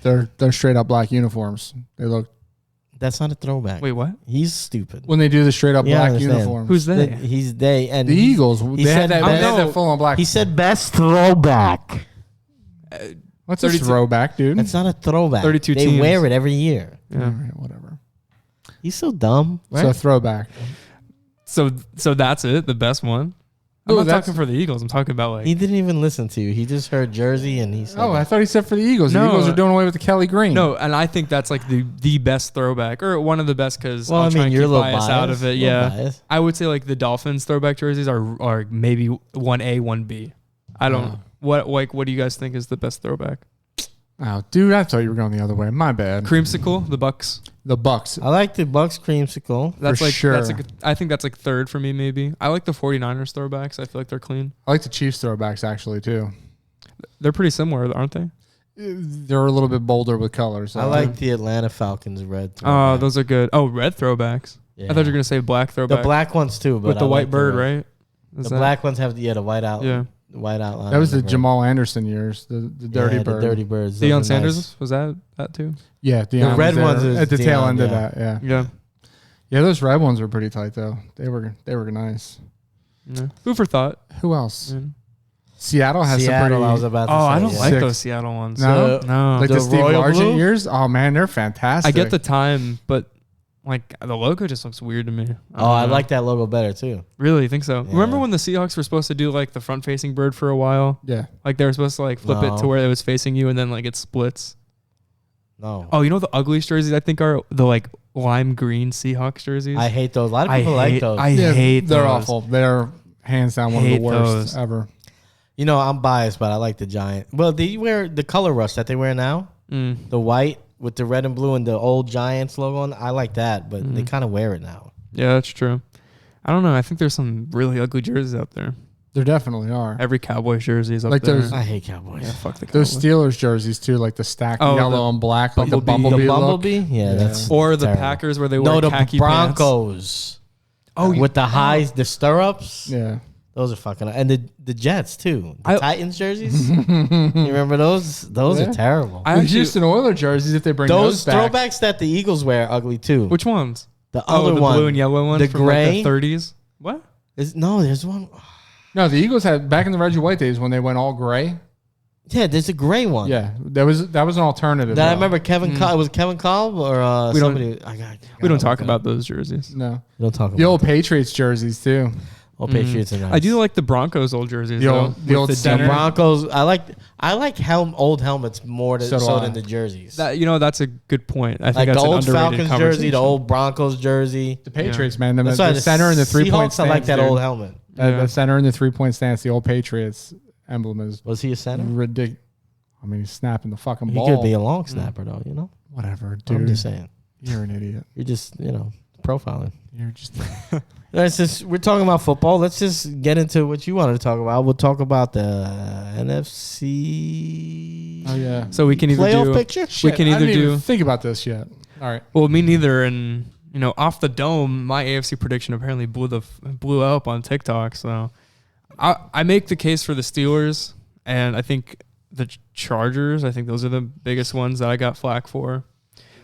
They're straight up black uniforms. They look That's not a throwback. Wait, what? He's stupid. when they do the straight up Yeah, I black understand. uniforms. Who's they? He's they and the Eagles? he They said had that. best- They had that full on black. He said best throwback. What's a 32 throwback, dude? That's not a throwback. 32 They teams. wear it every year. All Yeah. right, whatever. He's so dumb, right? So throwback. So that's it. The best one. I'm Oh, not that's- talking for the Eagles. I'm talking about like he didn't even listen to you. He just heard Jersey and he said, Oh, I thought he said for the Eagles. The No. Eagles are doing away with the Kelly Green. no, and I think that's like the best throwback or one of the best because well, I'll I try mean, and you're a keep little bias biased. out of it. Little Yeah, biased. I would say like the Dolphins throwback jerseys are maybe 1A, 1B. I don't. What do you guys think is the best throwback? Oh, dude, I thought you were going the other way. My bad. Creamsicle, the Bucks. The Bucks. I like the Bucks creamsicle. That's For like sure. that's like I think that's like third for me maybe. I like the 49ers throwbacks. I feel like they're clean. I like the Chiefs throwbacks actually too. They're pretty similar, aren't they? They're a little bit bolder with colors. I like the Atlanta Falcons red. Oh, those are good. Oh, red throwbacks. I thought you were gonna say black throwback. The black ones too, but with the I white like bird, red. right? Is The that- black ones have the white out. Yeah. White outline. That was the on red. Jamal Anderson years, the dirty Yeah, bird. The dirty birds. Those Deion are Sanders nice. was that too? Yeah, Deion red was there ones is at the tail Deion, end of yeah. that. Yeah, Yeah. yeah. Those red ones were pretty tight though. They were nice. Yeah. Food for thought. Who else? Yeah. Seattle has Seattle, some pretty. I was about to Oh, say. I don't yeah. like Sick. those Seattle ones. No? No. Like The the Steve royal Largent blue? years. Oh man, they're fantastic. I get the time, but like the logo just looks weird to me. Oh, I don't know. like that logo better too. Really, you think so? Yeah. Remember when the Seahawks were supposed to do like the front-facing bird for a while? Yeah. Like they were supposed to like flip it No. to where it was facing you, and then like it splits. No, Oh, you know the ugliest jerseys I think are the like lime green Seahawks jerseys. I hate those. A lot of people like those. I hate They're those. awful. They're hands down one of Hate the worst those. ever. You know, I'm biased, but I like the giant. Well, they wear the color rush that they wear now, Mm. the white with the red and blue and the old Giants logo on. I like that, but they kind of wear it now. Yeah, that's true. I don't know. I think there's some really ugly jerseys out there. There definitely are. Every Cowboys jersey is up Like there. those- I hate Cowboys. Yeah, fuck the Those Cowboys. Steelers jerseys too, like the stacked Oh, yellow the and black, like the Bumblebee. bumblebee, The look. Bumblebee, yeah, that's Or the terrible. Packers where they No, wear the khaki Broncos. Oh, with the highs, the stirrups. Yeah. Those are fucking, and the Jets too. The I- Titans jerseys. You remember those? Those Yeah. are terrible. I The actually, Houston Oilers jerseys, if they bring Those those back. throwbacks that the Eagles wear are ugly too. which ones? The Oh, other the one, blue and yellow ones the from gray. like the 30s. What? There's one. No, the Eagles had back in the Reggie White days when they went all gray. Yeah, there's a gray one. Yeah, that was an alternative. That I though. remember Kevin. It was Kevin Kolb or We don't- somebody. We don't talk about those jerseys. No, We don't talk the about old Patriots jerseys too. old Patriots. Are nice. I do like the Broncos old jerseys. The though, old- the with old the center. Broncos. I like old helmets more So do I. than the jerseys. That that's a good point. I think like that's the an old underrated Falcons jersey, conversation. the old Broncos jersey. The Patriots, man, the, That's why the center and the 3-point Seahawks, stance. I like that dude. old helmet. The center and the 3-point stance. The old Patriots emblem is Was he a center? ridiculous. I mean, he's snapping the fucking He ball. could be a long snapper though. You know. Whatever, I'm dude. just saying. You're an idiot. You're just profiling. You're just. Let's just, we're talking about football. Let's just get into what you wanted to talk about. We'll talk about the NFC. Oh yeah. So we can either playoff do picture. we can I either didn't even do think about this yet. All right. well, me neither. And off the dome, my AFC prediction apparently blew up on TikTok. So I make the case for the Steelers, and I think the Chargers. I think those are the biggest ones that I got flack for.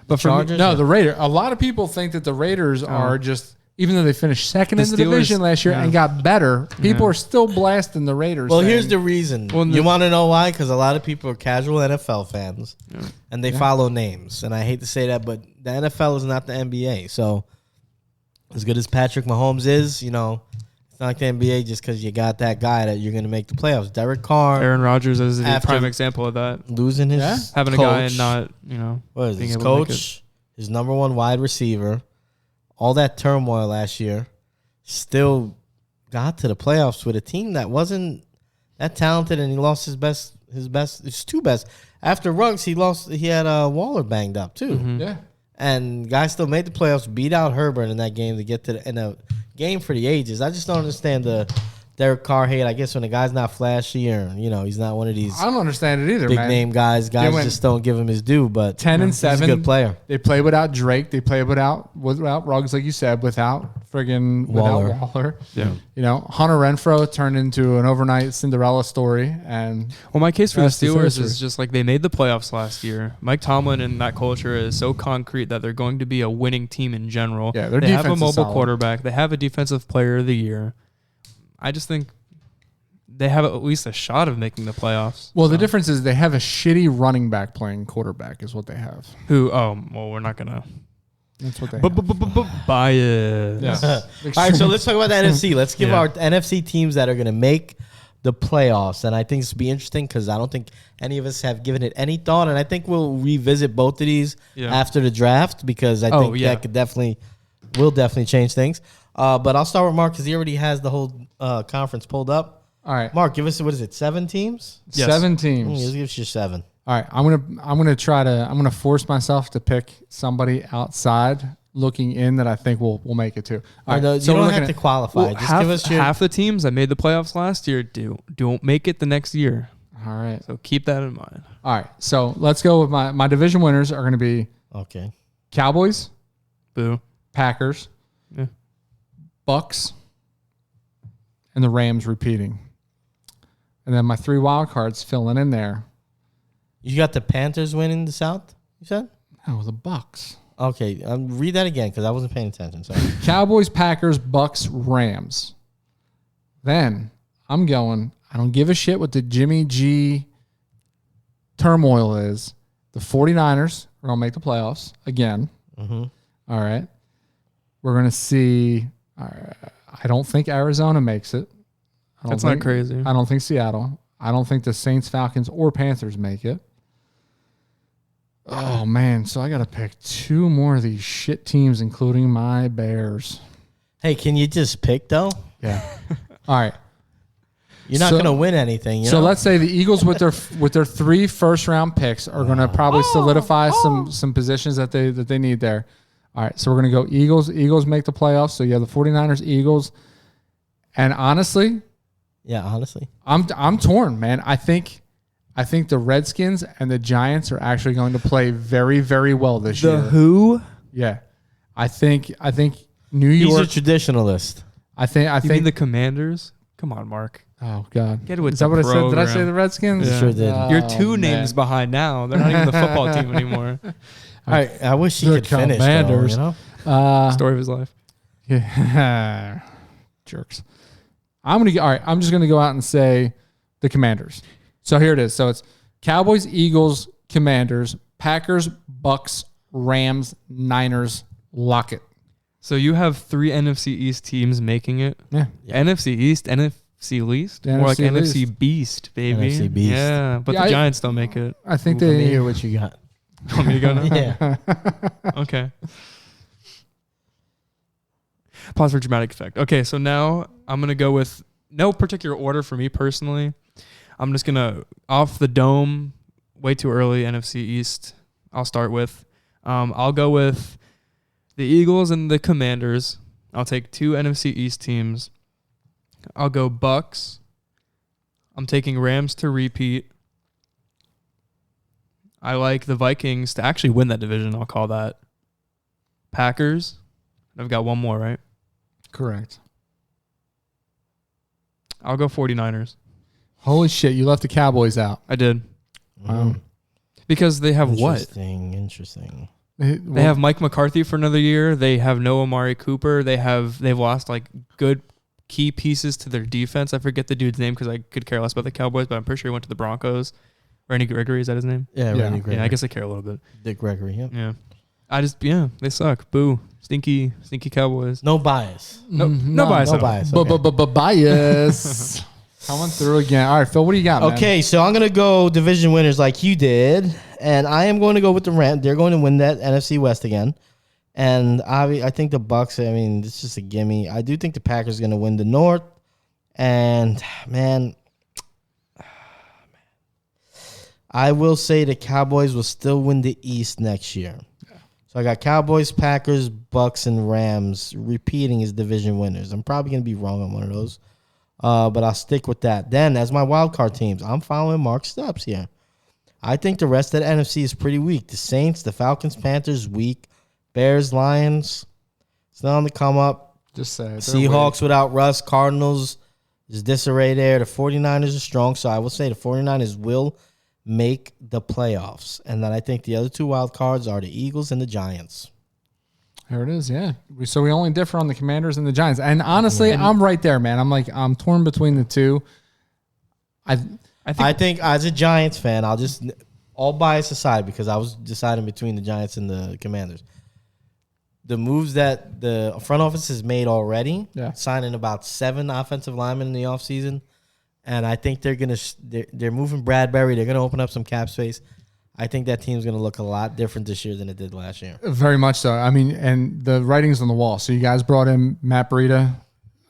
But for me, Chargers? No, the Raiders. A lot of people think that the Raiders are just, even though they finished second The in the Steelers- division last year yeah. and got better, people Yeah. are still blasting the Raiders. Well, saying, here's the reason. Well, You want to know why? Because a lot of people are casual NFL fans, Yeah. and they follow names. And I hate to say that, but the NFL is not the NBA. So, as good as Patrick Mahomes is, it's not like the NBA just because you got that guy that you're going to make the playoffs. Derek Carr Aaron Rodgers is a After- prime example of that. losing his Yeah? Having coach, a guy and not what is being his able to make coach, his number one wide receiver, all that turmoil last year, still got to the playoffs with a team that wasn't that talented, and he lost his two best. After Ruggs, he had Waller banged up too. Mhm. Yeah. And guys still made the playoffs, beat out Herbert in that game to get to in a game for the ages. I just don't understand the Derek Carr hate. I guess when a guy's not flashy or he's not one of these I don't understand it either, big man. name guys, guys went just don't give him his due. But 10 and he's a 7. good player. They play without Drake. They play without Ruggs, like you said, without Waller. Waller. Yeah. Hunter Renfro turned into an overnight Cinderella story, and Well, my case for the Rest is Steelers history. is just like they made the playoffs last year. Mike Tomlin and that culture is so concrete that they're going to be a winning team in general. Yeah, their they have a defense is mobile solid. quarterback. They have a defensive player of the year. I just think they have at least a shot of making the playoffs. well, the difference is they have a shitty running back playing quarterback is what they have. Who? Oh, well, we're not gonna That's what they have. bias. Yeah. All right, so let's talk about the NFC. Let's give Yeah. our NFC teams that are going to make the playoffs. And I think this will be interesting because I don't think any of us have given it any thought. And I think we'll revisit both of these Yeah. after the draft because I think yeah. that will definitely change things. But I'll start with Mark because he already has the whole conference pulled up. All right. Mark, give us, what is it, 7 teams? Yes. 7 teams. Just give us your 7. All right, I'm gonna force myself to pick somebody outside looking in that I think will make it too. All right, You we're don't looking have at- to qualify. Well, Just give us your. half the teams that made the playoffs last year don't make it the next year. All right, So keep that in mind. all right. So let's go with my division winners are going to be Okay. Cowboys, Boo. Packers, Yeah. Bucks, and the Rams repeating. And then my 3 wild cards filling in there. You got the Panthers winning the South, you said? Oh, the Bucks. Okay, read that again because I wasn't paying attention. Sorry. Cowboys, Packers, Bucks, Rams. Then I'm going, I don't give a shit what the Jimmy G turmoil is. The 49ers are going to make the playoffs again. Mm-hmm. All right. We're going to see, I don't think Arizona makes it. That's not crazy. I don't think Seattle. I don't think the Saints, Falcons, or Panthers make it. Oh, man. So I got to pick 2 more of these shit teams, including my Bears. Hey, can you just pick, though? Yeah. All right. You're not going to win anything. You So know? let's say the Eagles with their 3 first-round picks are going to probably solidify some positions that they need there. All right, so we're going to go Eagles. Eagles make the playoffs. So you have the 49ers, Eagles. And honestly, I'm torn, man. I think the Redskins and the Giants are actually going to play very, very well this year. who? Yeah. I think New York. He's a traditionalist. I think You mean the Commanders? Come on, Mark. Oh God. Get with Is that the what I said? Did I say program. the Redskins? You sure did. You're 2 man. names behind now. They're not even the football team anymore. I wish he The could finish, though, Commanders. you know? Story of his life. Yeah. Jerks. I'm just gonna go out and say the Commanders. So here it is. So it's Cowboys, Eagles, Commanders, Packers, Bucks, Rams, Niners. Lock it. So you have 3 NFC East teams making it. Yeah. NFC East, NFC least, The more like NFC NFC least. Beast, baby. NFC Beast. Yeah, but Yeah, the Giants don't make it. I think Let me they. hear what you got. Want me to go now? Yeah. Okay. Pause for dramatic effect. Okay, so now I'm going to go with no particular order for me personally. I'm just going to, off the dome, way too early, NFC East, I'll start with. I'll go with the Eagles and the Commanders. I'll take 2 NFC East teams. I'll go Bucks. I'm taking Rams to repeat. I like the Vikings to actually win that division. I'll call that. Packers. I've got one more, right? Correct. I'll go 49ers. Holy shit! You left the Cowboys out. I did. Wow. Because they have what? Interesting. They have Mike McCarthy for another year. They have no Amari Cooper. They've lost like good key pieces to their defense. I forget the dude's name because I could care less about the Cowboys, but I'm pretty sure he went to the Broncos. Randy Gregory, is that his name? Yeah, Yeah. Randy Gregory. Yeah, I guess I care a little bit. Dick Gregory, yeah. Yeah. They suck. Boo. Stinky Cowboys. No bias. No bias. No at all. bias. Okay. Bias. Coming through again. All right, Phil, what do you got, man? Okay, so I'm going to go division winners like you did, and I am going to go with the Rams. They're going to win that NFC West again. And I think the Bucks, I mean, it's just a gimme. I do think the Packers are going to win the North. And, man, I will say the Cowboys will still win the East next year. So I got Cowboys, Packers, Bucks, and Rams repeating as division winners. I'm probably going to be wrong on one of those. But I'll stick with that. Then, as my wild card teams, I'm following Mark's steps here. I think the rest of the NFC is pretty weak. The Saints, the Falcons, Panthers, weak. Bears, Lions, still on the come up. Just say it. Seahawks without Russ. Cardinals, there's disarray there. The 49ers are strong, so I will say the 49ers will make the playoffs. And then I think the other 2 wild cards are the Eagles and the Giants. There it is, yeah. So we only differ on the Commanders and the Giants. And honestly, I'm right there, man. I'm torn between the 2. I think as a Giants fan, I'll just all bias aside because I was deciding between the Giants and the Commanders. The moves that the front office has made already, signing about 7 offensive linemen in the offseason, and I think they're moving Bradbury. They're going to open up some cap space. I think that team's going to look a lot different this year than it did last year. Very much so. I mean, and the writing's on the wall. So you guys brought in Matt Breida.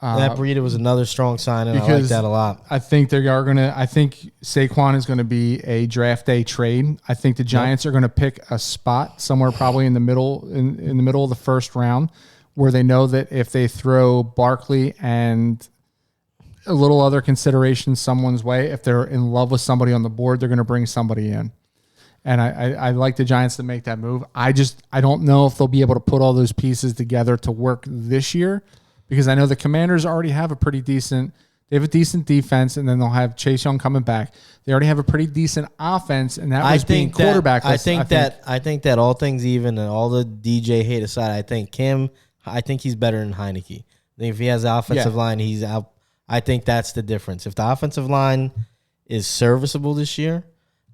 Matt Breida was another strong signing. I like because that a lot. I think I think Saquon is going to be a draft day trade. I think the Giants are going to pick a spot somewhere probably in the middle, in the middle of the first round, where they know that if they throw Barkley and a little other consideration someone's way, if they're in love with somebody on the board, they're going to bring somebody in. And I like the Giants to make that move. I don't know if they'll be able to put all those pieces together to work this year, because I know the Commanders already have a decent defense, and then they'll have Chase Young coming back. They already have a pretty decent offense, and that was being quarterbackless. I think that all things even and all the DJ hate aside, I think he's better than Heineke. If he has the offensive line, he's out. I think that's the difference. If the offensive line is serviceable this year,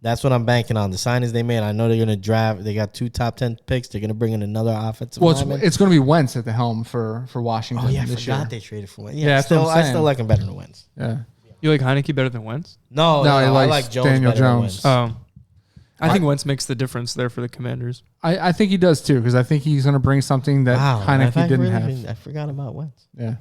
that's what I'm banking on. The signings they made, I know they're going to draft. They got 2 top 10 picks. They're going to bring in another offensive lineman. It's going to be Wentz at the helm for Washington this year. I forgot they traded for Wentz. Yeah, I still like him better than Wentz. Yeah. You like Heineke better than Wentz? No, I like Jones Daniel better than Jones. Wentz. I think Wentz makes the difference there for the Commanders. I think he does too, because I think he's going to bring something that Heineke didn't have. I forgot about Wentz. Yeah.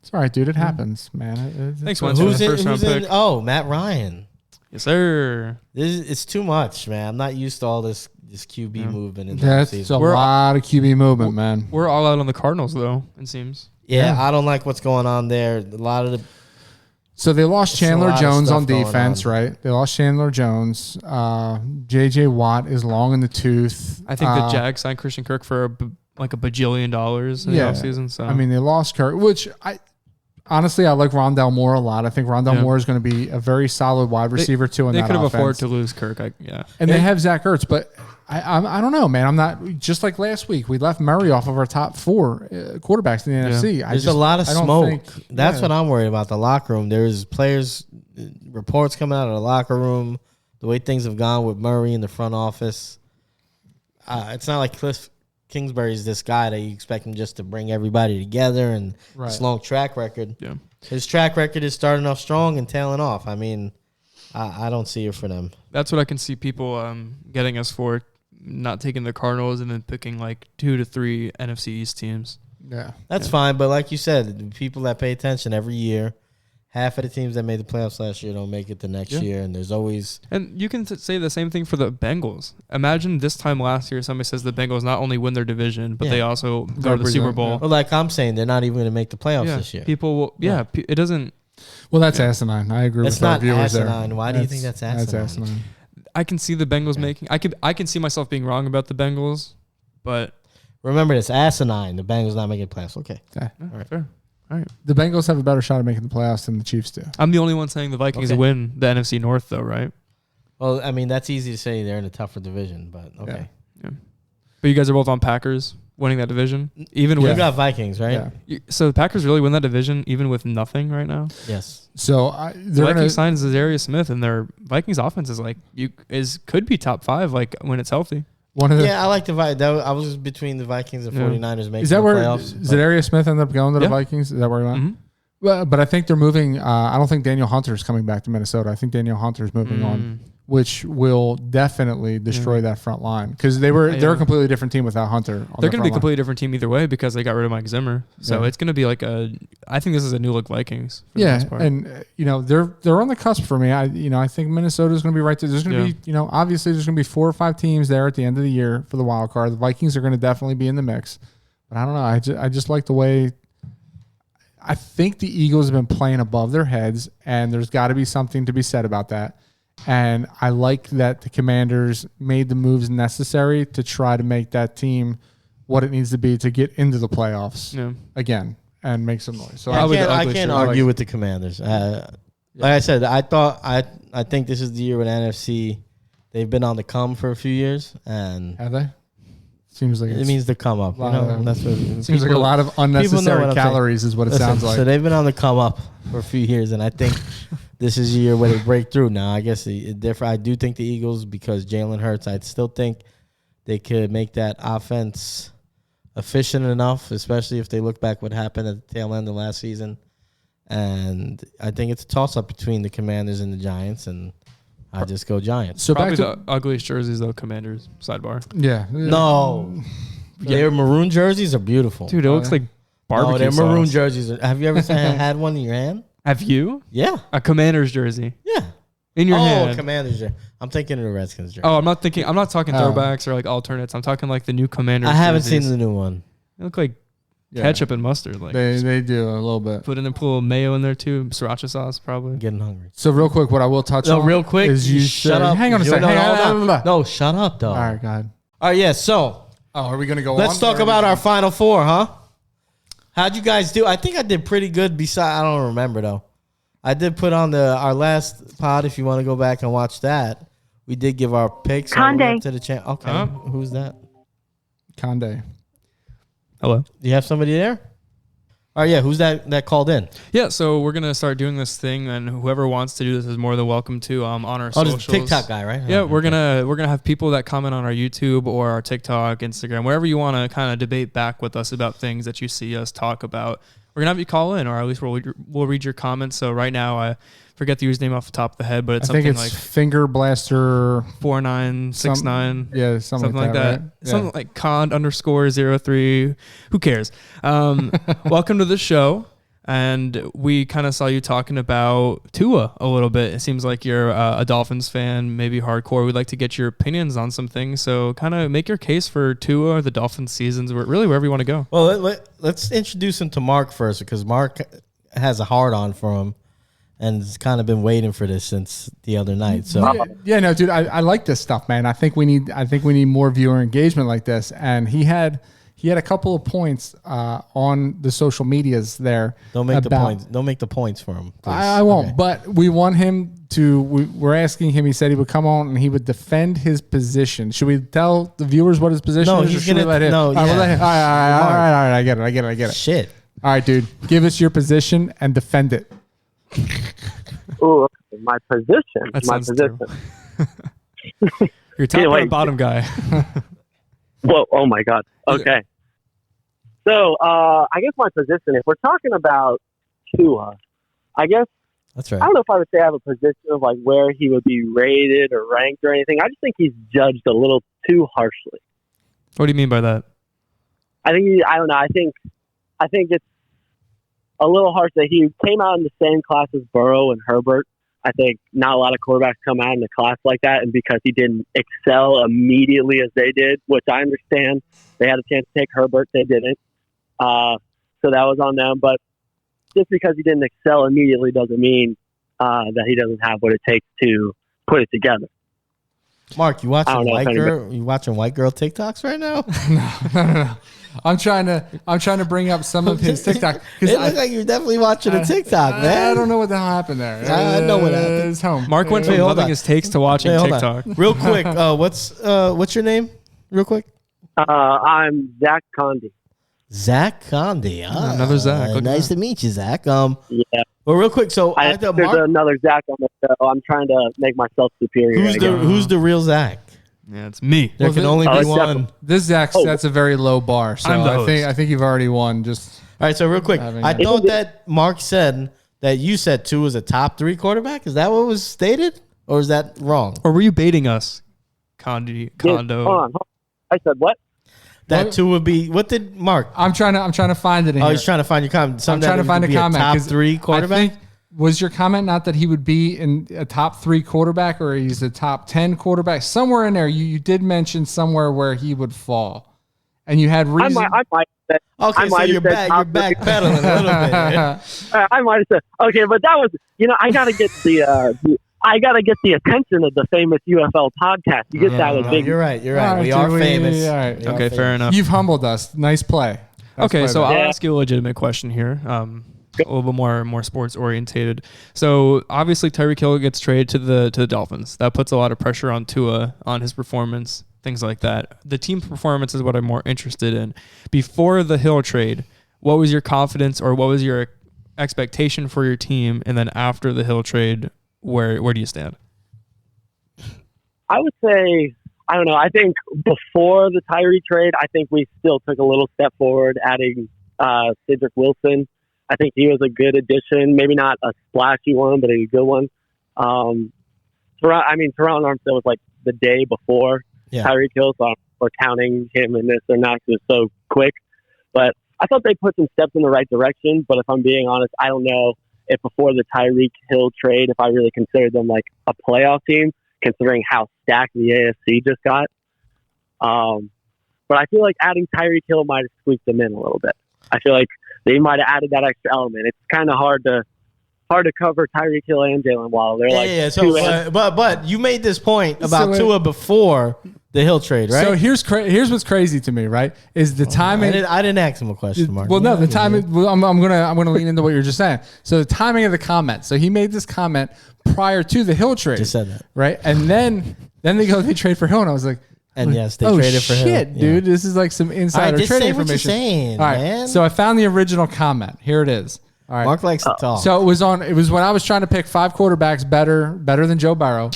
It's all right, dude. It happens, man. Thanks, Wentz, for the first round pick. Oh, Matt Ryan. Yes, sir. It's too much, man. I'm not used to all this QB movement in the That's season. a lot of QB movement, man. We're all out on the Cardinals, though, it seems. Yeah, I don't like what's going on there. A lot of the So they lost Chandler Jones on stuff going defense, on. right? They lost Chandler Jones. J.J. Watt is long in the tooth. I think the Jags signed Christian Kirk for $1 bajillion in the offseason. So I mean, they lost Kirk, which honestly, I like Rondale Moore a lot. I think Rondale Moore is going to be a very solid wide receiver too. In they that could have offense. afforded to lose Kirk. And they have Zach Ertz, but I don't know, man. I'm not just like last week. We left Murray off of our top 4 quarterbacks in the NFC. There's a lot of smoke. That's what I'm worried about. The locker room. There's players reports coming out of the locker room. The way things have gone with Murray in the front office. It's not like Cliff Kingsbury's this guy that you expect him just to bring everybody together and this long track record. Yeah. His track record is starting off strong and tailing off. I mean, I don't see it for them. That's what I can see people getting us for, not taking the Cardinals and then picking like 2 to 3 NFC East teams. Yeah. That's fine, but like you said, the people that pay attention every year, half of the teams that made the playoffs last year don't make it the next year, and there's always... And you can say the same thing for the Bengals. Imagine this time last year, somebody says the Bengals not only win their division, but they also go to the Super Bowl. Well, like I'm saying, they're not even going to make the playoffs this year. People will... it doesn't... Well, that's asinine. I agree with our viewers there. That's not asinine. Why do you think that's asinine? That's asinine. I can see the Bengals making... I can see myself being wrong about the Bengals, but... Remember, it's asinine. The Bengals not making the playoffs. Okay. Yeah. All right, fair. All right. The Bengals have a better shot at making the playoffs than the Chiefs do. I'm the only one saying the Vikings win the NFC North, though, right? Well, I mean, that's easy to say. They're in a tougher division, but okay. Yeah. But you guys are both on Packers winning that division, even with... We got Vikings, right? Yeah. So the Packers really win that division, even with nothing right now. Yes. So the Vikings signed Za'Darius Smith, and their Vikings offense is like could be top 5, like when it's healthy. I like the Vikings. I was between the Vikings and 49ers making the playoffs. Is that where Za'Darius Smith ended up going to the Vikings? Is that where he went? Mm-hmm. But I think they're moving. I don't think Daniel Hunter's coming back to Minnesota. I think Daniel Hunter's moving on, which will definitely destroy that front line, because they're a completely different team without Hunter. They're going to be a completely different team either way, because they got rid of Mike Zimmer. So it's going to be like I think this is a new look Vikings. For the most part. And they're on the cusp for me. I think Minnesota's going to be right there. There's going to be obviously there's going to be 4 or 5 teams there at the end of the year for the wild card. The Vikings are going to definitely be in the mix, but I don't know. I just like the way. I think the Eagles have been playing above their heads, and there's got to be something to be said about that. And I like that the Commanders made the moves necessary to try to make that team what it needs to be to get into the playoffs again and make some noise. So I can't argue with the Commanders. Like I said, I think this is the year with NFC. They've been on the come for a few years, and have they? Seems like it means to come up. That's what it seems like a lot of unnecessary calories is what it sounds like. So they've been on the come up for a few years, and I think this is a year where they break through. Now, I guess I do think the Eagles, because Jalen Hurts, I still think they could make that offense efficient enough, especially if they look back what happened at the tail end of last season. And I think it's a toss-up between the Commanders and the Giants, and I just go Giants. So probably the ugliest jerseys, though, Commanders, sidebar. Yeah. No. Their maroon jerseys are beautiful. Dude, it looks like barbecue their sauce. maroon jerseys. Have you ever had one in your hand? Have you? Yeah. A Commanders jersey. Yeah. In your hand. Oh, Commanders jersey. I'm thinking of the Redskins jersey. Oh, I'm not throwbacks or like alternates. I'm talking like the new Commanders I haven't jerseys. seen the new one. They look like ketchup and mustard. Like They do a little bit. put in a little mayo in there too. Sriracha sauce probably. I'm getting hungry. So real quick, what I will touch on real quick. is you shut said- up. Hang on a You- second. No, Hang hold on. on. No, shut up, though. All right, go ahead. All right, yeah. So Oh, are we going to go let's on? talk about our Final Four, huh? How'd you guys do? I think I did pretty good. Besides, I don't remember though. I did put on our last pod. If you want to go back and watch that, we did give our picks all the way up to the champ. Okay, Huh? who's that? Conde. Hello. Do you have somebody there? Oh yeah, who's that called in? Yeah, so we're gonna start doing this thing, and whoever wants to do this is more than welcome to on our Oh, socials. this TikTok guy, right? Yeah, Oh, we're okay. gonna have people that comment on our YouTube or our TikTok, Instagram, wherever you want to kind of debate back with us about things that you see us talk about. We're gonna have you call in, or at least we'll read your comments. So right now, I forget the username off the top of the head, but it's I think something it's like Finger Blaster. 4969. Yeah, something like that. Right? Something like cond_03. Who cares? Welcome to the show. And we kind of saw you talking about Tua a little bit. It seems like you're a Dolphins fan, maybe hardcore. We'd like to get your opinions on some things. So kind of make your case for Tua, the Dolphins seasons, really wherever you want to go. Well, let's introduce him to Mark first because Mark has a hard on for him and has kind of been waiting for this since the other night. So Yeah, no, dude, I like this stuff, man. I think we need more viewer engagement like this. And he had a couple of points on the social medias there. don't make the points. Don't make the points for him. Please. I won't. Okay. But we want him to. We're asking him. He said he would come on and he would defend his position. Should we tell the viewers what his position No, is? he's or should we gonna- let him? no, All right, we'll yeah. let him- all right. I get it. Shit. All right, dude. Give us your position and defend it. Ooh, okay. My position. That My sounds position. terrible. You're top Yeah, or wait. bottom guy. Whoa! Oh my God. Okay. So, I guess my position. If we're talking about Tua, I guess That's right. I don't know if I would say I have a position of like where he would be rated or ranked or anything. I just think he's judged a little too harshly. What do you mean by that? I don't know. I think it's a little harsh that he came out in the same class as Burrow and Herbert. I think not a lot of quarterbacks come out in a class like that, and because he didn't excel immediately as they did, which I understand, they had a chance to take Herbert, they didn't. So that was on them. But just because he didn't excel immediately doesn't mean that he doesn't have what it takes to put it together. Mark, you I watching don't know if white girl? You watching white girl TikToks right now? No. I'm trying to bring up some of his TikTok It because looks like you're definitely watching a TikTok, man. I don't know what the hell happened there. I know what happened. It's home. Mark went Wait, from hold loving on. his takes to watching Hey, hold on. TikTok. Real quick, what's your name? Real quick. I'm Zach Condi. Zach Condi. Another Zach. Look at Nice that. to meet you, Zach. Yeah. Well, real quick. So I thought There's Mark, another Zach on the show. I'm trying to make myself superior. I guess. who's the real Zach? Yeah, it's me. There can only be it's one. This Zach sets a very low bar, so I'm the I think you've already won. Just All right. So real quick, Having I it. thought that Mark said that you said Tua was a top 3 quarterback. Is that what was stated, or is that wrong? Or were you baiting us? Condo. Hold on. I said what? That What? Tua would be. What did Mark? I'm trying to find it in Oh, here. he's trying to find your comment. I'm trying to find a comment. Top 'cause 3 quarterback. I think, was your comment not that he would be in a top 3 quarterback or he's a top 10 quarterback? Somewhere in there, you did mention somewhere where he would fall, and you had I reason. might have said, Okay, I so might you're have said back. top You're back pedaling a little bit. Yeah. I might have said okay, but that was I gotta get I gotta get the attention of the famous UFL podcast. You get that with No, big. you're right. You're right. All right, We are dude, famous. all right. We are Okay, famous. fair enough. You've humbled us. Nice play. Nice Okay, play so there. I'll Yeah. ask you a legitimate question here. A little bit more sports orientated. So obviously Tyreek Hill gets traded to the Dolphins. That puts a lot of pressure on Tua, on his performance, things like that. The team performance is what I'm more interested in. Before the Hill trade, what was your confidence or what was your expectation for your team? And then after the Hill trade, where do you stand? I would say I don't know. I think before the Tyree trade, I think we still took a little step forward, adding Cedric Wilson. I think he was a good addition. Maybe not a splashy one, but a good one. Teron Armstead was like the day before Tyreek Hill, so we're counting him in this or not because it's so quick. But I thought they put some steps in the right direction. But if I'm being honest, I don't know if before the Tyreek Hill trade, if I really considered them like a playoff team, considering how stacked the AFC just got. But I feel like adding Tyreek Hill might have squeaked them in a little bit. I feel like they might have added that extra element. It's kind of hard to cover Tyreek Hill and Jalen Waddle. They're like So, but you made this point about Tua before the Hill trade, right? So here's what's crazy to me, right? Is the timing. I didn't ask him a question, Mark. Well, no, the timing. Well, I'm gonna lean into what you're just saying. So the timing of the comment. So he made this comment prior to the Hill trade. Just said that, right? And then they trade for Hill, and I was like, and yes, they traded for Hill. Shit, dude, this is like some insider just trading say what information. you're saying, All right, man. so I found the original comment. Here it is. All right. Mark likes to talk. So it was when I was trying to pick 5 quarterbacks better than Joe Burrow.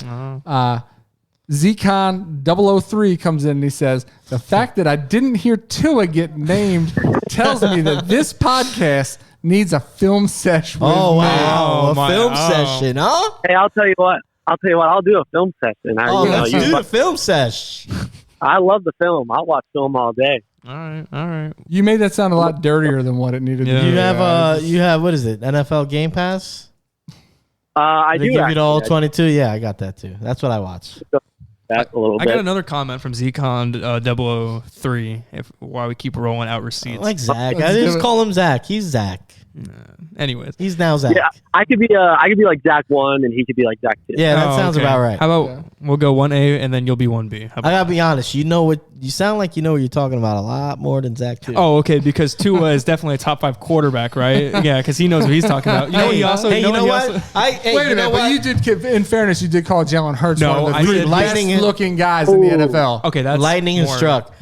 Zcon 003 comes in and he says, the fact that I didn't hear Tua get named tells me that this podcast needs a film session. Oh, wow. Oh, a film session, huh? Hey, I'll tell you what. I'll do a film session. Let's do the film sesh. I love the film. I'll watch film all day. All right. You made that sound a lot dirtier than what it needed to be. You have what is it? NFL Game Pass? I do. They give you the actually. all 22. Yeah, I got that too. That's what I watch. That's a little I bit. got another comment from Zcon 003. While we keep rolling out receipts. I like Zach. I just call him Zach. He's Zach. Anyways, he's now Zach. Yeah, I could be like Zach 1 and he could be like Zach 2. Yeah, that sounds about right. How about we'll go 1A and then you'll be 1B? I gotta be honest. You sound like you know what you're talking about a lot more than Zach too. Oh, okay. Because Tua is definitely a top 5 quarterback, right? Yeah, because he knows what he's talking about. You know, he also. Hey, you know what? Wait a minute, but you did. In fairness, you did call Jalen Hurts one of the 3 lightning-looking guys in the NFL. Okay, that's lightning has struck.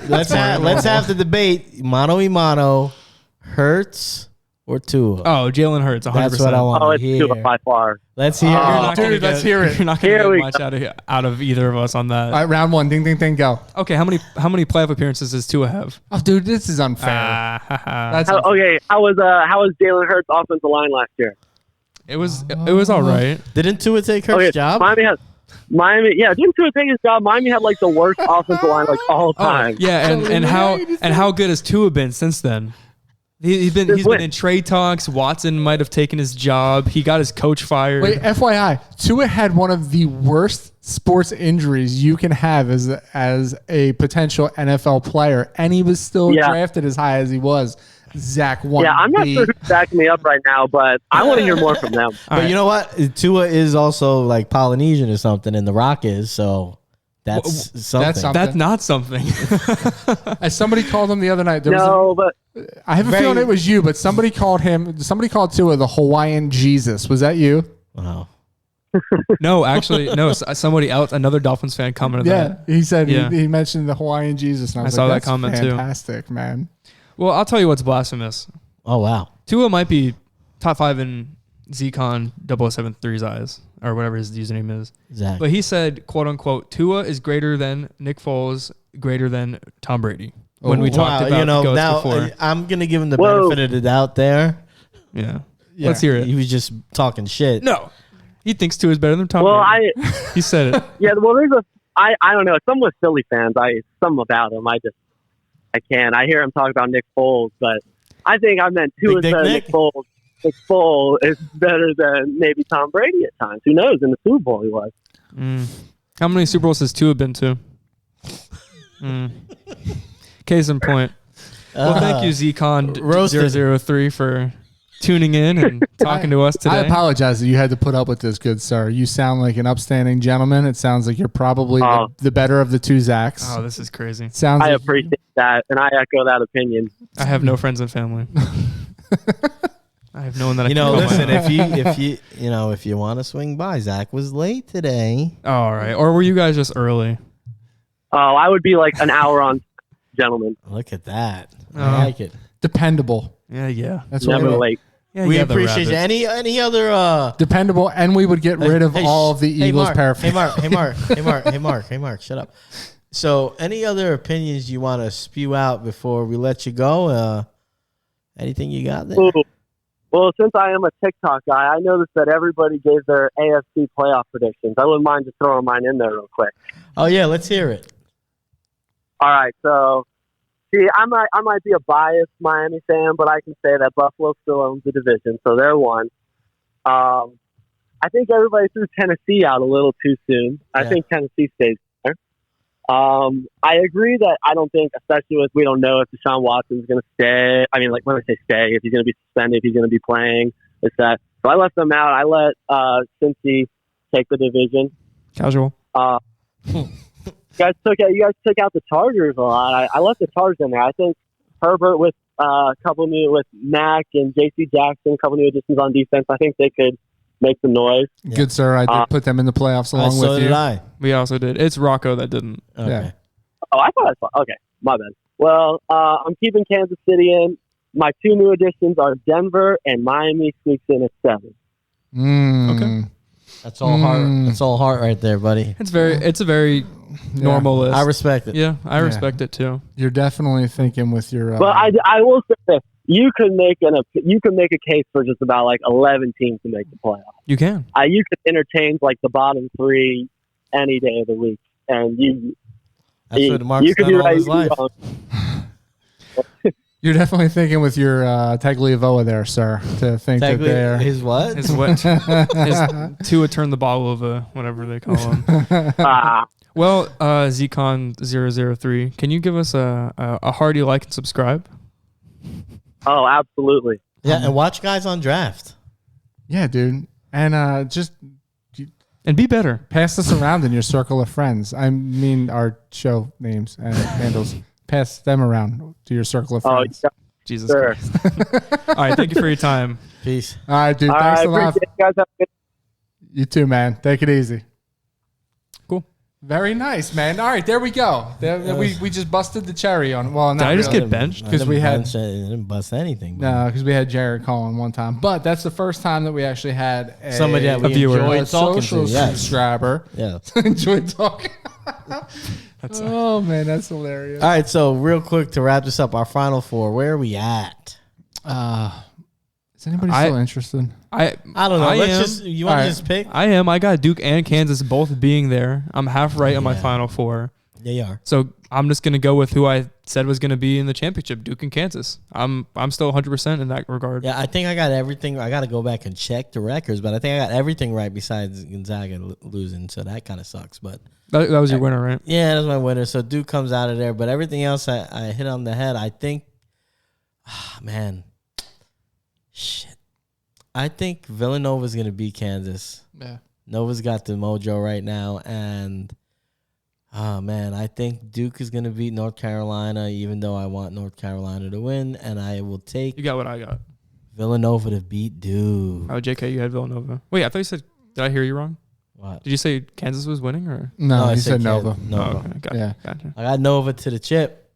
Let's have the debate. Mano y mano, Hurts or Tua. Oh, Jalen Hurts, 100%. That's what I want to hear. Tua by far. Let's hear it. Let's hear it. You're not going to get much out of either of us on that. All right, round 1. Ding, ding, ding, go. Okay, how many playoff appearances does Tua have? Oh, dude, this is unfair. That's okay. How was Jalen Hurts' offensive line last year? It was all right. Didn't Tua take Hurts' job? Didn't Tua take his job? Miami had like the worst offensive line like all time. Yeah, and how good has Tua been since then? He's been in trade talks. Watson might have taken his job. He got his coach fired. Wait, FYI, Tua had one of the worst sports injuries you can have as a potential NFL player, and he was still drafted as high as he was. Zach 1. Yeah, I'm not sure who's backing me up right now, but I want to hear more from them. But you know what? Tua is also like Polynesian or something, and The Rock is, so that's something. That's not something. As somebody called him the other night. But I have a feeling it was you, but somebody called Tua the Hawaiian Jesus. Was that you? Oh. No, actually, no. Somebody else, another Dolphins fan, commented that. He said he mentioned the Hawaiian Jesus. And I saw like, that comment fantastic, too. Fantastic, man. Well, I'll tell you what's blasphemous. Oh, wow. Tua might be top 5 in Zcon 073's eyes, or whatever his username is. Exactly. But he said, quote unquote, Tua is greater than Nick Foles, greater than Tom Brady. When we talked about goats now before. I'm going to give him the benefit of the doubt there. Yeah. Let's hear it. He was just talking shit. No. He thinks Tua is better than Tom Brady. He said it. Yeah, well, I don't know. Some with Philly fans, something about him. I can't. I hear him talk about Nick Foles, but I think I meant Tua is better than Nick Foles. Nick Foles is better than maybe Tom Brady at times. Who knows? In the Super Bowl, he was. How many Super Bowls has Tua been to? Case in point. Well, thank you, Zcon003, for tuning in and talking to us today. I apologize that you had to put up with this, good sir. You sound like an upstanding gentleman. It sounds like you're probably the better of the two Zachs. Oh, this is crazy. I appreciate that, and I echo that opinion. I have no friends and family. I have no one that I can listen, if you want to swing by, Zach was late today. Oh, all right. Or were you guys just early? Oh, I would be like an hour on, gentlemen. Look at that. I like it. Dependable. Yeah. That's what never late. Yeah, we appreciate you. Any other dependable, and we would get rid of all of the Eagles paraphernalia. Hey Mark, shut up. So, any other opinions you want to spew out before we let you go? Anything you got there? Ooh. Well, since I am a TikTok guy, I noticed that everybody gave their AFC playoff predictions. I wouldn't mind just throwing mine in there real quick. Oh yeah, let's hear it. All right, so see, I might be a biased Miami fan, but I can say that Buffalo still owns the division, so they're one. I think everybody threw Tennessee out a little too soon. I think Tennessee stays there. I agree that I don't think, especially with we don't know if Deshaun Watson's going to stay. I mean, like when I say stay, if he's going to be suspended, if he's going to be playing, it's that. So I left them out. I let Cincy take the division. Casual. You guys took out the Chargers a lot. I left the Chargers in there. I think Herbert with a couple new with Mac and J.C. Jackson, a couple new additions on defense. I think they could make some noise. Good sir, I did put them in the playoffs along so with you. did I. We also did. It's Rocco that didn't. Okay. Yeah. Oh, I thought I saw. Okay, my bad. Well, I'm keeping Kansas City in. My two new additions are Denver and Miami squeaks in at 7. Okay. That's all heart. That's all heart right there, buddy. It's a very normal list. I respect it. Yeah, I respect it too. You're definitely thinking with your. But I will say this: you could make a case for just about like 11 teams to make the playoffs. You can. You could entertain like the bottom 3 any day of the week, and That's what Mark's you could done be all right. his life. You're definitely thinking with your Tagliavoa there, sir, to think that they're. His what? His what? His Tua turn the ball over, whatever they call him. Well, Zcon003, can you give us a hearty like and subscribe? Oh, absolutely. Yeah, and watch guys on draft. Yeah, dude. And just And be better. pass this around in your circle of friends. I mean, our show names and handles. Pass them around to your circle of friends. Yeah, Jesus sure. Christ. All right, thank you for your time. Peace. All right, dude. All Thanks right, a lot. appreciate you guys. Have a good You too, man. Take it easy. Cool. Very nice, man. All right, there we go. We just busted the cherry on. Well, Did not I just really. get benched? 'Cause we had- didn't bust anything. bro. No, because we had Jared calling one time. But that's the first time that we actually had Somebody that we viewer. enjoyed a talking social to. Yes. subscriber. Yeah. Enjoyed talking. Oh, man, that's hilarious. All right, so real quick to wrap this up, our final 4. Where are we at? Is anybody still interested? I don't know. I Let's am. just. You want All to right. just pick? I am. I got Duke and Kansas both being there. I'm half right on my final 4. They are. So I'm just gonna go with who I said was gonna be in the championship, Duke and Kansas. I'm still 100% in that regard. Yeah, I think I got everything. I got to go back and check the records, but I think I got everything right besides Gonzaga losing. So that kind of sucks. But That was your winner, right? yeah, that's my winner. So Duke comes out of there, but everything else I hit on the head. I think, man, shit. I think Villanova's gonna beat Kansas. Yeah. Nova's got the mojo right now, and man, I think Duke is gonna beat North Carolina, even though I want North Carolina to win, and I will take You got what I got. Villanova to beat Duke. Oh, JK, you had Villanova. Wait, I thought you said. Did I hear you wrong? What? Did you say Kansas was winning or? No, I he said Nova. Kansas. Nova. Oh, okay. Gotcha. Yeah. Gotcha. I got Nova to the chip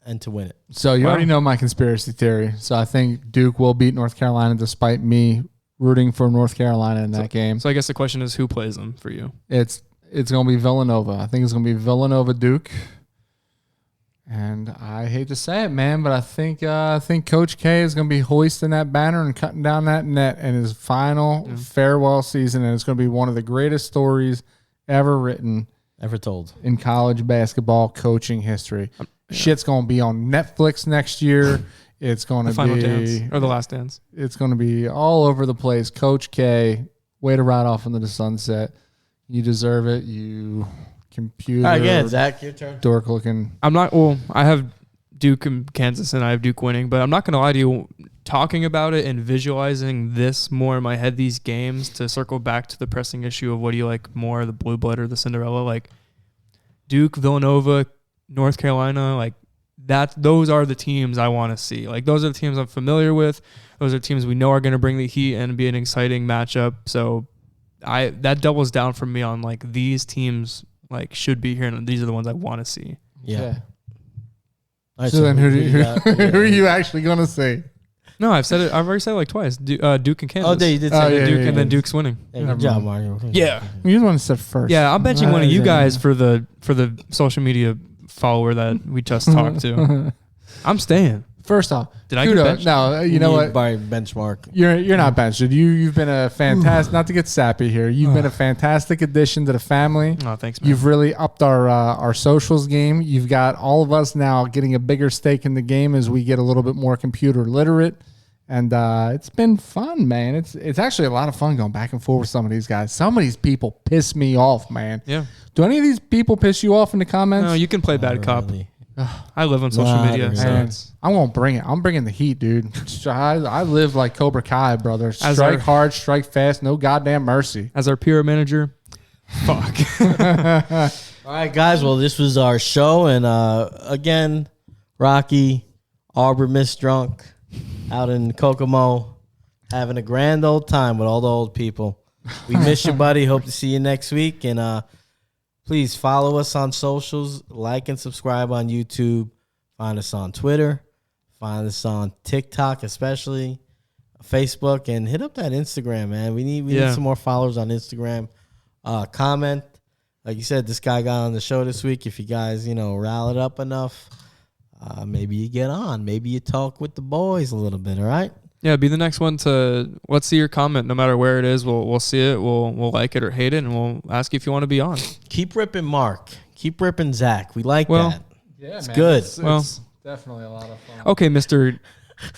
and to win it. So you Wow. already know my conspiracy theory. So I think Duke will beat North Carolina despite me rooting for North Carolina in that game. So I guess the question is who plays them for you? It's going to be Villanova. I think it's going to be Villanova Duke. And I hate to say it, man, but I think Coach K is going to be hoisting that banner and cutting down that net in his final farewell season, and it's going to be one of the greatest stories ever written, Ever told. in college basketball coaching history. Shit's going to be on Netflix next year. It's going The to final be dance or the last dance? It's going to be all over the place. Coach K, way to ride off into the sunset. You deserve it. You computer All right, again, Zach, your turn. dork looking. I'm not. Well, I have Duke and Kansas, and I have Duke winning. But I'm not gonna lie to you. Talking about it and visualizing this more in my head, these games, to circle back to the pressing issue of what do you like more, the blue blood or the Cinderella? Like Duke, Villanova, North Carolina, like that. Those are the teams I want to see. Like those are the teams I'm familiar with. Those are teams we know are going to bring the heat and be an exciting matchup. So that doubles down for me on like these teams like should be here, and these are the ones I want to see. Yeah. All right, So then who who are you actually going to say? No, I've said it. I've already said it like twice. Duke and Kansas. Oh, you did Oh, say yeah, Duke, yeah, and then yeah. Duke's winning. Yeah, good job, Mario. Yeah. You're the one that said first. Yeah, I'm benching one of you guys for the social media follower that we just talked to. I'm staying. First off, Did I get kudos. benched? No, you know what? By benchmark. You're not benched, dude. You've been a fantastic. Not to get sappy here. You've been a fantastic addition to the family. Oh, thanks, man. You've really upped our socials game. You've got all of us now getting a bigger stake in the game as we get a little bit more computer literate, and it's been fun, man. It's actually a lot of fun going back and forth with some of these guys. Some of these people piss me off, man. Yeah. Do any of these people piss you off in the comments? No, you can play bad cop. Really. I live on social Not media. really. So Man, it's, I won't bring it. I'm bringing the heat, dude. I live like Cobra Kai, brother. As Strike our- hard, strike fast, no goddamn mercy. as our PR manager, fuck. All right, guys. Well, this was our show. And again, Rocky, Arbor Miss Drunk out in Kokomo having a grand old time with all the old people. We miss you, buddy. Hope to see you next week. And please follow us on socials. Like and subscribe on YouTube. Find us on Twitter. Find us on TikTok, especially Facebook. And hit up that Instagram, man. We need some more followers on Instagram. Comment. Like you said, this guy got on the show this week. If you guys, rile it up enough, maybe you get on. Maybe you talk with the boys a little bit, all right? Yeah, be the next one to let's see your comment. No matter where it is, we'll see it. We'll like it or hate it, and we'll ask you if you want to be on. Keep ripping Mark. Keep ripping Zach. We like Well, that. Yeah, It's good. It's definitely a lot of fun. Okay, Mr.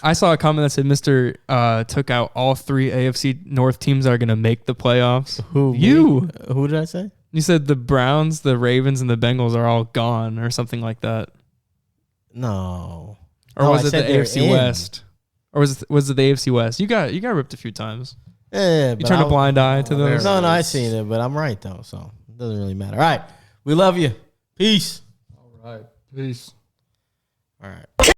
I saw a comment that said Mr. Took out all 3 AFC North teams that are going to make the playoffs. Who? You. Me? Who did I say? You said the Browns, the Ravens, and the Bengals are all gone or something like that. No. Or No, was I it the said they're AFC in. West? Or was it the AFC West? You got ripped a few times. Yeah, You turned a blind eye to those. No, I seen it, but I'm right though, so it doesn't really matter. All right, we love you. Peace. All right. Peace. All right.